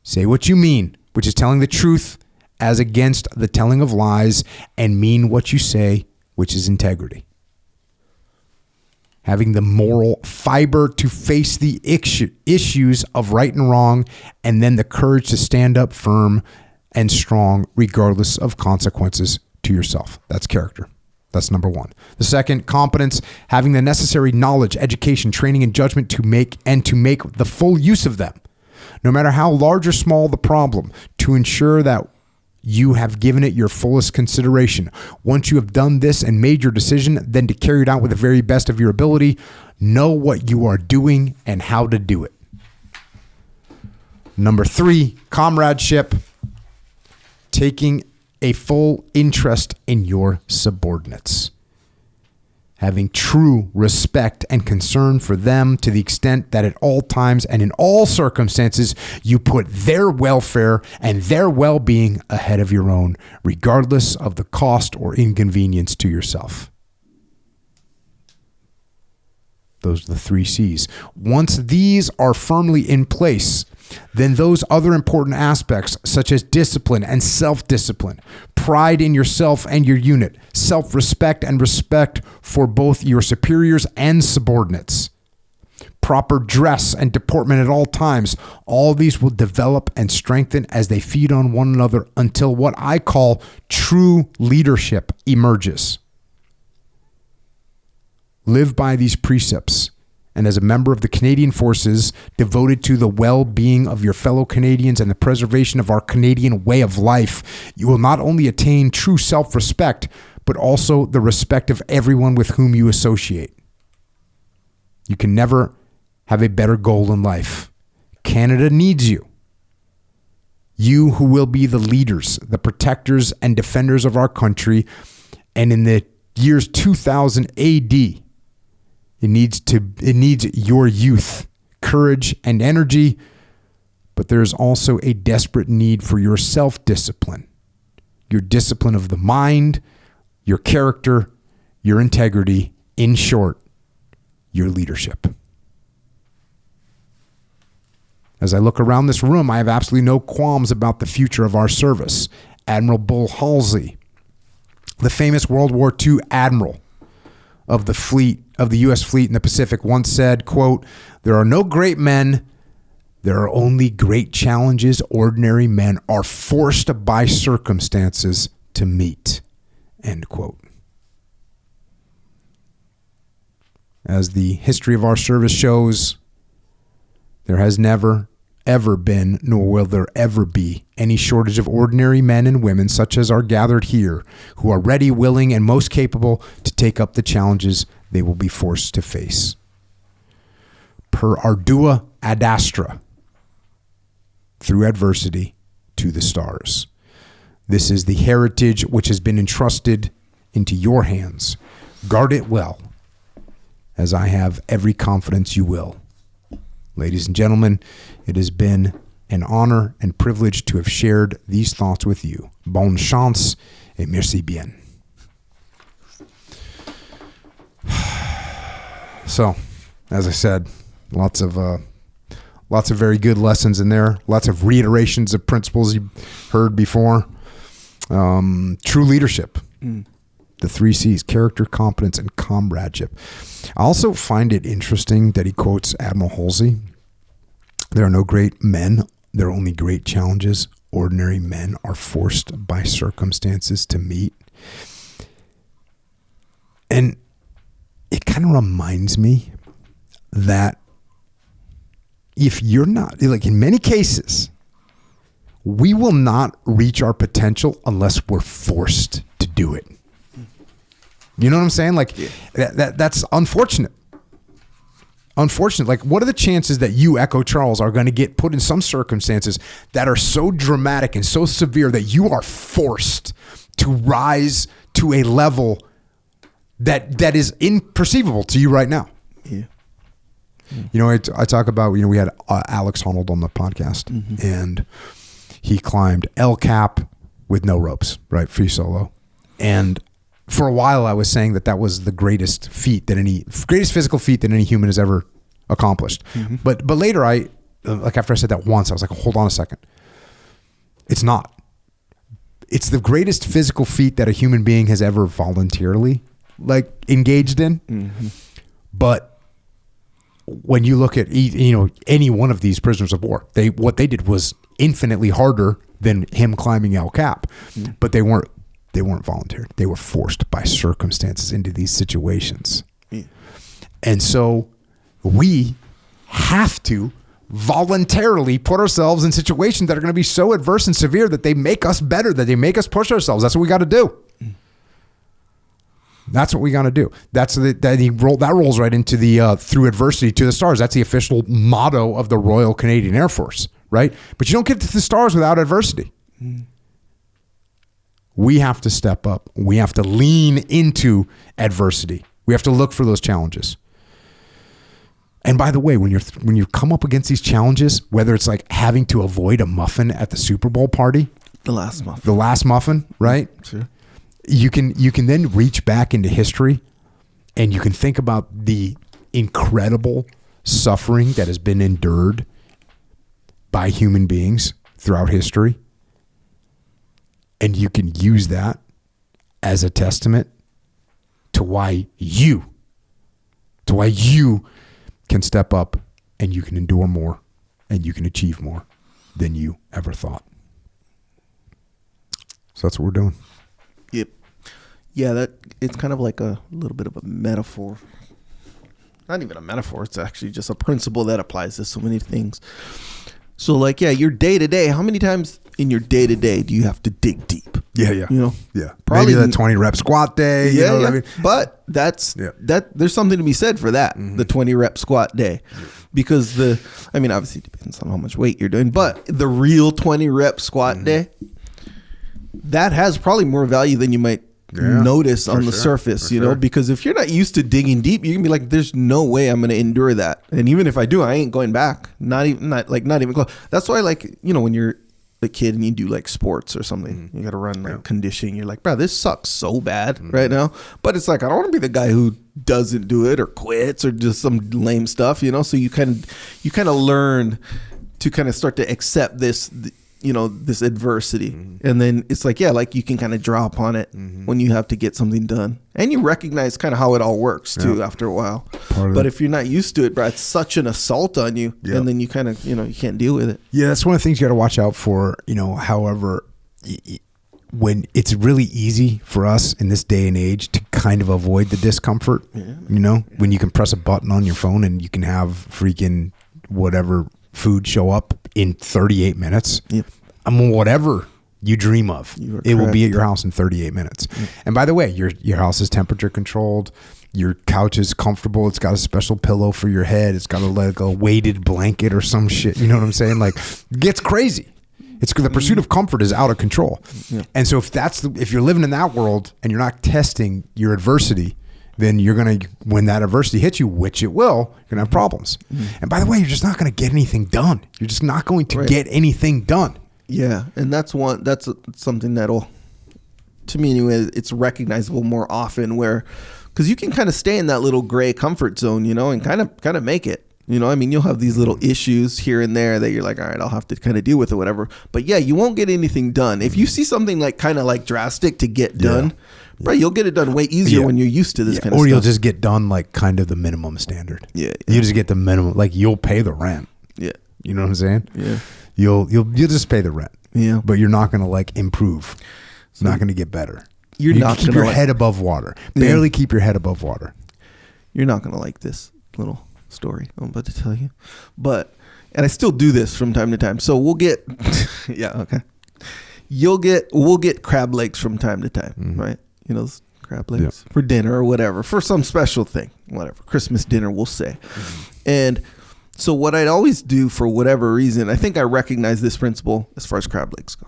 Say what you mean, which is telling the truth as against the telling of lies, and mean what you say, which is integrity. Having the moral fiber to face the issues of right and wrong, and then the courage to stand up firm and strong regardless of consequences to yourself. That's character. That's number one. The second, competence, having the necessary knowledge, education, training, and judgment to make the full use of them, no matter how large or small the problem, to ensure that you have given it your fullest consideration. Once you have done this and made your decision, then to carry it out with the very best of your ability, know what you are doing and how to do it. Number 3, comradeship, taking a full interest in your subordinates. Having true respect and concern for them to the extent that at all times and in all circumstances, you put their welfare and their well-being ahead of your own, regardless of the cost or inconvenience to yourself. Those are the 3 C's. Once these are firmly in place, then those other important aspects such as discipline and self-discipline, pride in yourself and your unit, self-respect and respect for both your superiors and subordinates, proper dress and deportment at all times, all these will develop and strengthen as they feed on one another until what I call true leadership emerges. Live by these precepts, and as a member of the Canadian Forces devoted to the well-being of your fellow Canadians and the preservation of our Canadian way of life, you will not only attain true self-respect, but also the respect of everyone with whom you associate. You can never have a better goal in life. Canada needs you. You who will be the leaders, the protectors and defenders of our country, and in the years 2000 AD, It needs your youth, courage, and energy, but there's also a desperate need for your self-discipline, your discipline of the mind, your character, your integrity, in short, your leadership. As I look around this room, I have absolutely no qualms about the future of our service. Admiral Bull Halsey, the famous World War II admiral of the U.S. fleet in the Pacific, once said, quote, "There are no great men. There are only great challenges ordinary men are forced by circumstances to meet," end quote. As the history of our service shows, there has never, ever been, nor will there ever be, any shortage of ordinary men and women such as are gathered here, who are ready, willing, and most capable to take up the challenges they will be forced to face. Per ardua ad astra, through adversity to the stars. This is the heritage which has been entrusted into your hands. Guard it well, as I have every confidence you will. Ladies and gentlemen, it has been an honor and privilege to have shared these thoughts with you. Bonne chance et merci bien. So, as I said, lots of very good lessons in there. Lots of reiterations of principles you heard before. True leadership. The 3 C's: character, competence, and comradeship. I also find it interesting that he quotes Admiral Halsey. There are no great men. There are only great challenges. Ordinary men are forced by circumstances to meet. And it kind of reminds me that if you're not, like in many cases, we will not reach our potential unless we're forced to do it. You know what I'm saying? Like that's unfortunate. Unfortunate. Like, what are the chances that you, Echo Charles, are going to get put in some circumstances that are so dramatic and so severe that you are forced to rise to a level that is imperceivable to you right now? Yeah. You know, I talk about, we had Alex Honnold on the podcast, and he climbed El Cap with no ropes, right? Free solo. And for a while I was saying that was the greatest physical feat that any human has ever accomplished. But later after I said that once, I was like, hold on a second. It's not. It's the greatest physical feat that a human being has ever voluntarily engaged in. But when you look at any one of these prisoners of war, what they did was infinitely harder than him climbing El Cap. But they weren't voluntary. They were forced by circumstances into these situations. And so we have to voluntarily put ourselves in situations that are going to be so adverse and severe that they make us better, that they make us push ourselves. That's what we got to do. That's what we got to do. That rolls right into the through adversity to the stars. That's the official motto of the Royal Canadian Air Force, right? But you don't get to the stars without adversity. We have to step up. We have to lean into adversity. We have to look for those challenges. And by the way, when you come up against these challenges, whether it's like having to avoid a muffin at the Super Bowl party, the last muffin, right? Sure. You can then reach back into history, and you can think about the incredible suffering that has been endured by human beings throughout history. And you can use that as a testament to why you can step up, and you can endure more, and you can achieve more than you ever thought. So that's what we're doing. Yep. Yeah, it's kind of like a little bit of a metaphor. Not even a metaphor. It's actually just a principle that applies to so many things. So your day-to-day, how many times in your day-to-day do you have to dig deep? Yeah. Probably maybe the 20 rep squat day. Yeah. What I mean? But there's something to be said for that, the 20 rep squat day. Because obviously it depends on how much weight you're doing, but the real 20 rep squat day, that has probably more value than you might notice on the surface, because if you're not used to digging deep, you can be like, there's no way I'm going to endure that. And even if I do, I ain't going back. Not even close. That's why, when you're a kid and you do sports or something, you got to run conditioning. You're like, bro, this sucks so bad right now. But it's like, I don't want to be the guy who doesn't do it or quits or just some lame stuff, So you kind of learn to kind of start to accept this, this adversity. And then it's you can kind of draw upon it when you have to get something done. And you recognize kind of how it all works too after a while. But if you're not used to it, bro, it's such an assault on you. And then you kind of, you can't deal with it. Yeah, that's one of the things you got to watch out for, however, when it's really easy for us in this day and age to kind of avoid the discomfort, when you can press a button on your phone and you can have freaking whatever food show up in 38 minutes. Yep. Whatever you dream of, it will be at your house in 38 minutes. Yep. And by the way, your house is temperature controlled. Your couch is comfortable. It's got a special pillow for your head. It's got a weighted blanket or some shit. You know what I'm saying? It gets crazy. It's the pursuit of comfort is out of control. Yeah. And so if you're living in that world and you're not testing your adversity, then you're going to, when that adversity hits you, which it will, you're going to have problems. And by the way, you're just not going to get anything done. You're just not going to get anything done. Yeah. And that's something that'll, to me anyway, it's recognizable more often because you can kind of stay in that little gray comfort zone, and kind of make it. I mean, you'll have these little issues here and there that you're like, all right, I'll have to kind of deal with or whatever. But yeah, you won't get anything done. If you see something like kind of like drastic to get done, bro, you'll get it done way easier when you're used to this kind of stuff. Or you'll just get done like kind of the minimum standard. Yeah. You just get the minimum, like you'll pay the rent. Yeah. You know what I'm saying? Yeah. You'll just pay the rent. Yeah. But you're not going to like improve. It's not going to get better. You're not keep your head above water. Barely keep your head above water. You're not going to like this little story I'm about to tell you, and I still do this from time to time. So we'll get, we'll get crab legs from time to time, right? Those crab legs for dinner or whatever, for some special thing, whatever, Christmas dinner, we'll say. And so what I'd always do for whatever reason, I think I recognize this principle as far as crab legs go.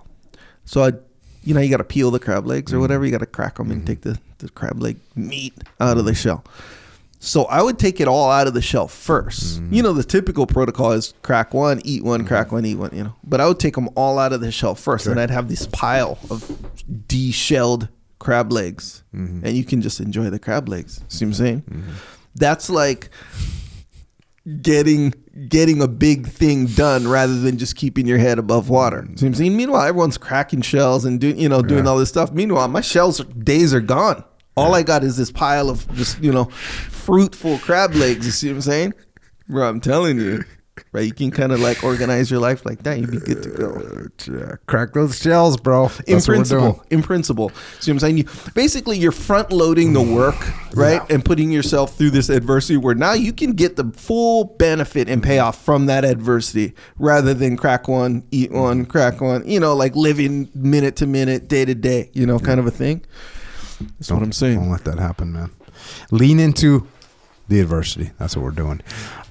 So you got to peel the crab legs or whatever. You got to crack them and take the crab leg meat out of the shell. So I would take it all out of the shell first. The typical protocol is crack one, eat one, crack one, eat one, But I would take them all out of the shell first. And I'd have this pile of de-shelled crab legs. And you can just enjoy the crab legs. See what I'm saying? That's like getting a big thing done rather than just keeping your head above water. See what I'm saying? Meanwhile, everyone's cracking shells and doing all this stuff. Meanwhile, my days are gone. All I got is this pile of just, fruitful crab legs. You see what I'm saying? Bro, I'm telling you. Right? You can kind of like organize your life like that. You'd be good to go. Crack those shells, bro. In principle. See what I'm saying? You're front loading the work, right? Yeah. And putting yourself through this adversity where now you can get the full benefit and payoff from that adversity rather than crack one, eat one, crack one, like living minute to minute, day to day, kind of a thing. That's what I'm saying. Don't let that happen, man. Lean into the adversity. That's what we're doing.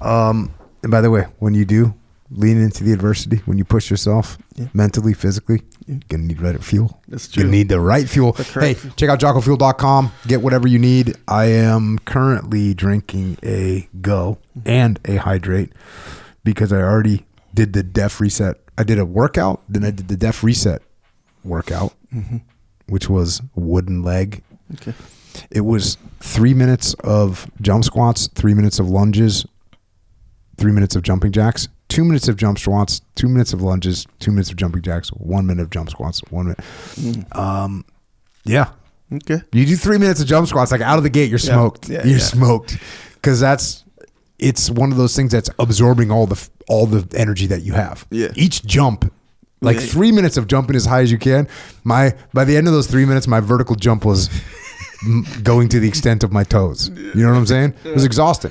And by the way, when you do lean into the adversity, when you push yourself mentally, physically, you're going to need right fuel. That's true. You need the right fuel. Hey, check out jockofuel.com. Get whatever you need. I am currently drinking a Go and a Hydrate because I already did the Def Reset. I did a workout, then I did the Def Reset workout. Which was wooden leg. Okay. It was 3 minutes of jump squats, 3 minutes of lunges, 3 minutes of jumping jacks, 2 minutes of jump squats, 2 minutes of lunges, 2 minutes of jumping jacks, 1 minute of jump squats, 1 minute. Yeah. Okay. You do 3 minutes of jump squats, like out of the gate, you're smoked. Yeah, you're smoked. Because it's one of those things that's absorbing all the energy that you have. Yeah. Each jump. Like 3 minutes of jumping as high as you can. By the end of those 3 minutes, my vertical jump was going to the extent of my toes. You know what I'm saying? It was exhausting.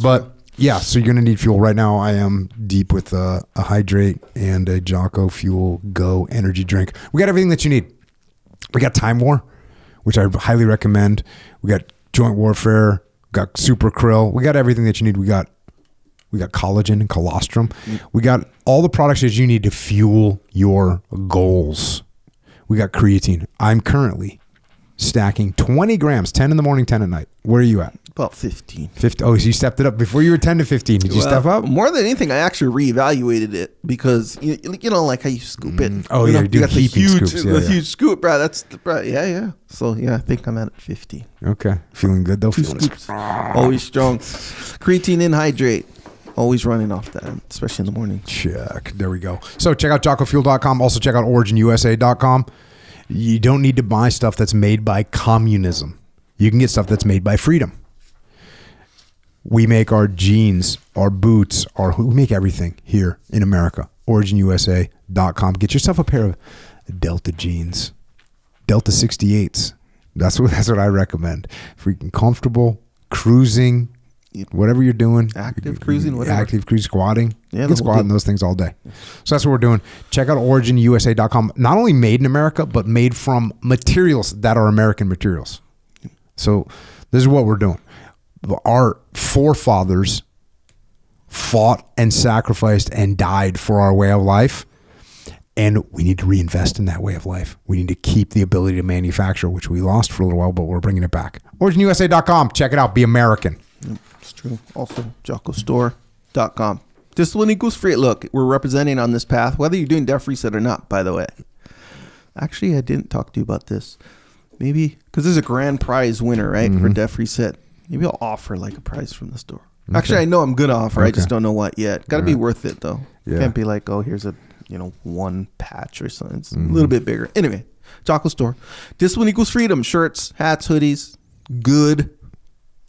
But yeah, so you're going to need fuel. Right now, I am deep with a Hydrate and a Jocko Fuel Go energy drink. We got everything that you need. We got Time War, which I highly recommend. We got Joint Warfare, got Super Krill. We got everything that you need. We got collagen and colostrum. We got all the products that you need to fuel your goals. We got creatine. I'm currently stacking 20 grams, 10 in the morning, 10 at night. Where are you at? About 15. 50. Oh, so you stepped it up before you were 10 to 15. Did you step up? More than anything, I actually reevaluated it because, like how you scoop it. Oh, yeah. You got the huge scoops. The huge scoop, bro. That's yeah. So, yeah, I think I'm at 15. Okay. Feeling good, though? Always strong. Creatine and Hydrate. Always running off that, especially in the morning. Check. There we go. So check out jockofuel.com. Also check out originusa.com. You don't need to buy stuff that's made by communism. You can get stuff that's made by freedom. We make our jeans, our boots, we make everything here in America. originusa.com. Get yourself a pair of Delta jeans. Delta 68s. That's what I recommend. Freaking comfortable, cruising, whatever you're doing, active cruising, whatever, active cruise, squatting, you can squat in those things all day. So that's what we're doing. Check out originusa.com. Not only made in America, but made from materials that are American materials. So this is what we're doing. Our forefathers fought and sacrificed and died for our way of life, And we need to reinvest in that way of life. We need to keep the ability to manufacture, which we lost for a little while, but we're bringing it back. OriginUSA.com. Check it out. Be American. It's true. Also, JockoStore.com. Discipline equals free. Look, we're representing on this path, whether you're doing deaf reset or not, by the way. Actually, I didn't talk to you about this. Maybe, because there's a grand prize winner, right, for deaf reset. Maybe I'll offer like a prize from the store. Okay. Actually, I know I'm going to offer. I just don't know what yet. Got to be worth it, though. Yeah. Can't be like, oh, here's a, one patch or something. It's a little bit bigger. Anyway, Jocko Store. Discipline equals freedom. Shirts, hats, hoodies. Good.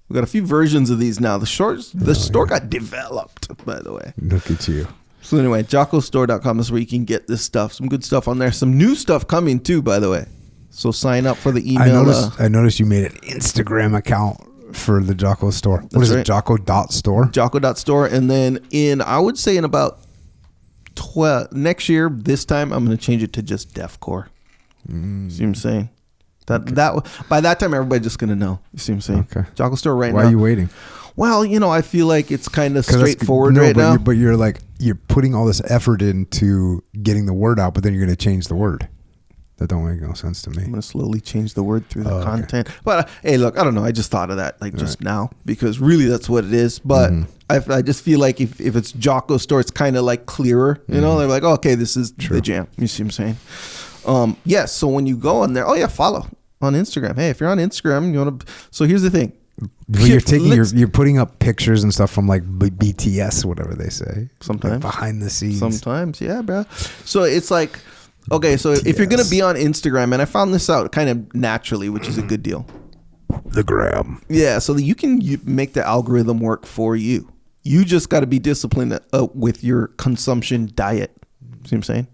We got a few versions of these now. The store got developed, by the way. Look at you. So anyway, JockoStore.com is where you can get this stuff. Some good stuff on there. Some new stuff coming too, by the way. So sign up for the email. I noticed you made an Instagram account for the Jocko Store. What is it? Jocko.store? Jocko.store. And then I would say in about next year, this time, I'm going to change it to just Deafcore. See what I'm saying? That by that time, everybody's just going to know. You see what I'm saying? Okay. Jocko Store now. Why are you waiting? Well, I feel like it's kind of straightforward now. But you're putting all this effort into getting the word out, but then you're going to change the word. That don't make no sense to me. I'm going to slowly change the word through the content. Okay. But hey, look, I don't know. I just thought of that now because really that's what it is. But I just feel like if it's Jocko Store, it's kind of like clearer. They're like, oh, okay, this is the jam. You see what I'm saying? Yes. So when you go on there, follow on Instagram. Hey, if you're on Instagram, you want to. So here's the thing. You're putting up pictures and stuff from like BTS, whatever they say. Sometimes like behind the scenes. Sometimes, yeah, bro. So it's like, okay, so BTS. If you're gonna be on Instagram, and I found this out kind of naturally, which is a good deal. The gram. Yeah, so that you can make the algorithm work for you. You just got to be disciplined with your consumption diet. See what I'm saying?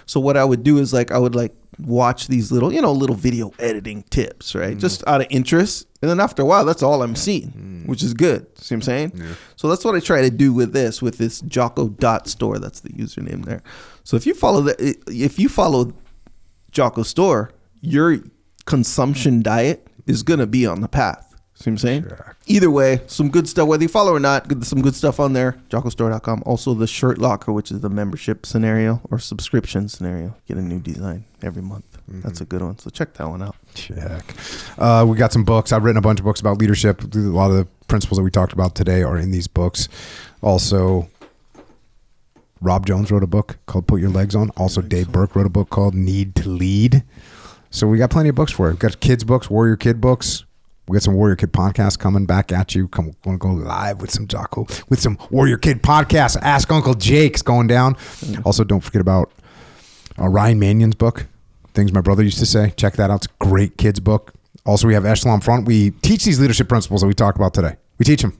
So what I would do is I would watch these little video editing tips, right? Just out of interest. And then after a while, that's all I'm seeing, which is good. See what I'm saying? Yeah. So that's what I try to do with this Jocko.store. That's the username there. So if you follow Jocko Store, your consumption diet is going to be on the path. See what I'm saying? Sure. Either way, some good stuff, whether you follow or not, some good stuff on there. JockoStore.com. Also the Shirt Locker, which is the membership scenario or subscription scenario. Get a new design every month. That's a good one. So check that one out. Check. We got some books. I've written a bunch of books about leadership. A lot of the principles that we talked about today are in these books. Also, Rob Jones wrote a book called Put Your Legs On. Also, Dave Burke wrote a book called Need to Lead. So we got plenty of books for it. We've got kids books, Warrior Kid books. We got some Warrior Kid podcasts coming back at you. Want to go live with some Jocko, with some Warrior Kid podcasts. Ask Uncle Jake's going down. Also, don't forget about Ryan Mannion's book, Things My Brother Used to Say. Check that out. It's a great kids book. Also, we have Echelon Front. We teach these leadership principles that we talked about today. We teach them.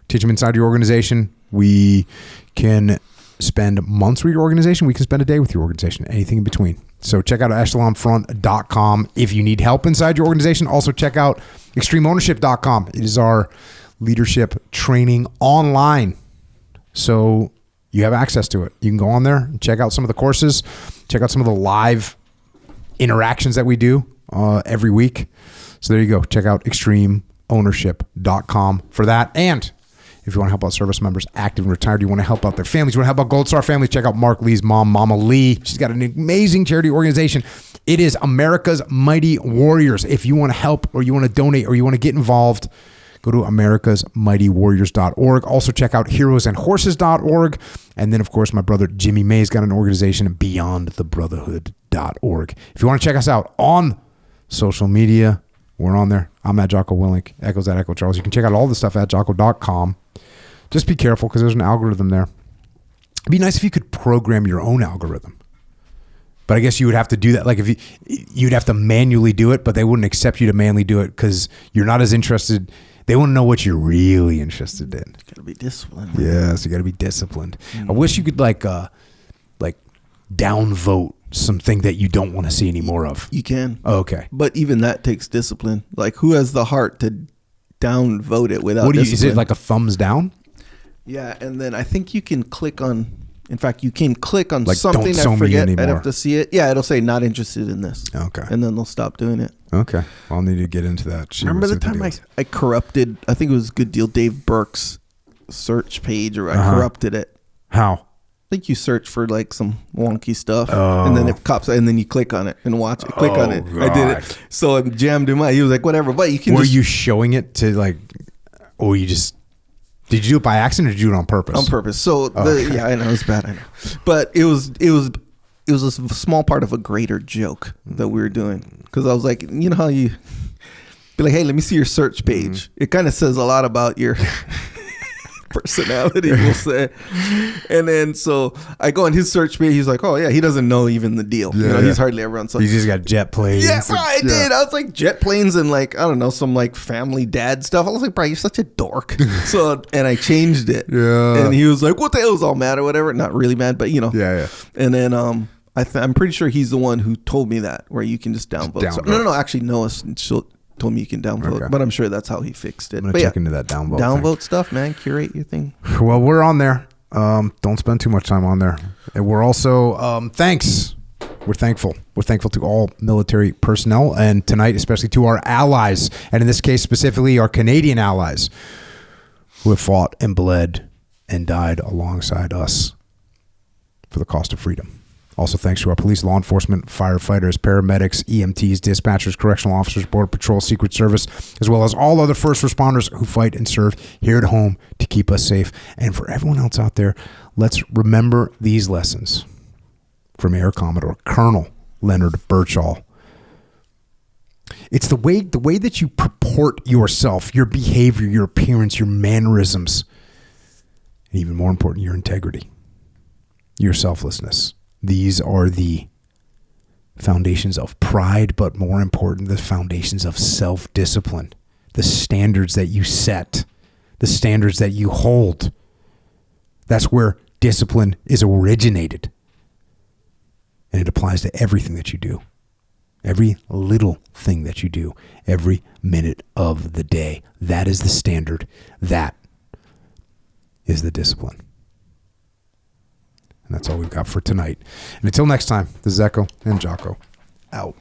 Teach them inside your organization. We can spend months with your organization. We can spend a day with your organization. Anything in between. So check out echelonfront.com if you need help inside your organization. Also check out extremeownership.com. It is our leadership training online. So you have access to it. You can go on there and check out some of the courses. Check out some of the live interactions that we do every week. So there you go. Check out extremeownership.com for that. And if you want to help out service members, active and retired, you want to help out their families, you want to help out Gold Star families, check out Mark Lee's mom, Mama Lee. She's got an amazing charity organization. It is America's Mighty Warriors. If you want to help or you want to donate or you want to get involved, go to americasmightywarriors.org. Also check out heroesandhorses.org. And then, of course, my brother Jimmy May's got an organization, beyondthebrotherhood.org. If you want to check us out on social media, we're on there. I'm at Jocko Willink. Echo's at Echo Charles. You can check out all the stuff at Jocko.com. Just be careful because there's an algorithm there. It'd be nice if you could program your own algorithm. But I guess you would have to do that. Like if you'd have to manually do it, but they wouldn't accept you to manually do it because you're not as interested. They want to know what you're really interested in. You got to be disciplined. Yeah, so you got to be disciplined. I wish you could like downvote something that you don't want to see any more of. You can. Oh, okay. But even that takes discipline. Like who has the heart to downvote it without discipline? Is it like a thumbs down? Yeah, and then I think you can click on, in fact, you can click on like, something, don't I forget, I'd have to see it. Yeah, it'll say not interested in this. Okay. And then they'll stop doing it. Okay. I'll need to get into that. Remember the time I corrupted, I think it was Good Deal Dave Burke's search page, or I corrupted it. How? think you search for like some wonky stuff, and then and then you click on it and watch it. Click on it. God. I did it. So I jammed him out. He was like, whatever. But you can. Were you showing it to like, or you just? Did you do it by accident or did you do it on purpose? On purpose. So yeah, I know it's bad. I know, but it was a small part of a greater joke that we were doing, because I was like, you know how you be like, hey, let me see your search page. It kind of says a lot about your personality, we'll say. And then so I go on his search page. He's like, oh yeah, he doesn't know even the deal. He's hardly ever on something. He's just got jet planes. Yeah, bro, I did. I was like, jet planes and like, I don't know, some like family dad stuff. I was like, bro, you're such a dork. So, and I changed it. Yeah. And he was like, what the hell's all mad or whatever? Not really mad, but Yeah. And then I'm pretty sure he's the one who told me that, where you can just downvote. So, no, actually, Noah told me you can downvote, but I'm sure that's how he fixed it. I'm gonna check into that downvote. Downvote stuff, man. Curate your thing. Well, we're on there. Don't spend too much time on there. And we're also thanks. We're thankful. We're thankful to all military personnel, and tonight especially to our allies, and in this case specifically our Canadian allies, who have fought and bled and died alongside us for the cost of freedom. Also, thanks to our police, law enforcement, firefighters, paramedics, EMTs, dispatchers, correctional officers, Border Patrol, Secret Service, as well as all other first responders who fight and serve here at home to keep us safe. And for everyone else out there, let's remember these lessons from Air Commodore Colonel Leonard Burchill. It's the way that you purport yourself, your behavior, your appearance, your mannerisms, and even more important, your integrity, your selflessness. These are the foundations of pride, but more important, the foundations of self-discipline, the standards that you set, the standards that you hold. That's where discipline is originated. And it applies to everything that you do, every little thing that you do, every minute of the day. That is the standard. That is the discipline. And that's all we've got for tonight. And until next time, this is Echo and Jocko out.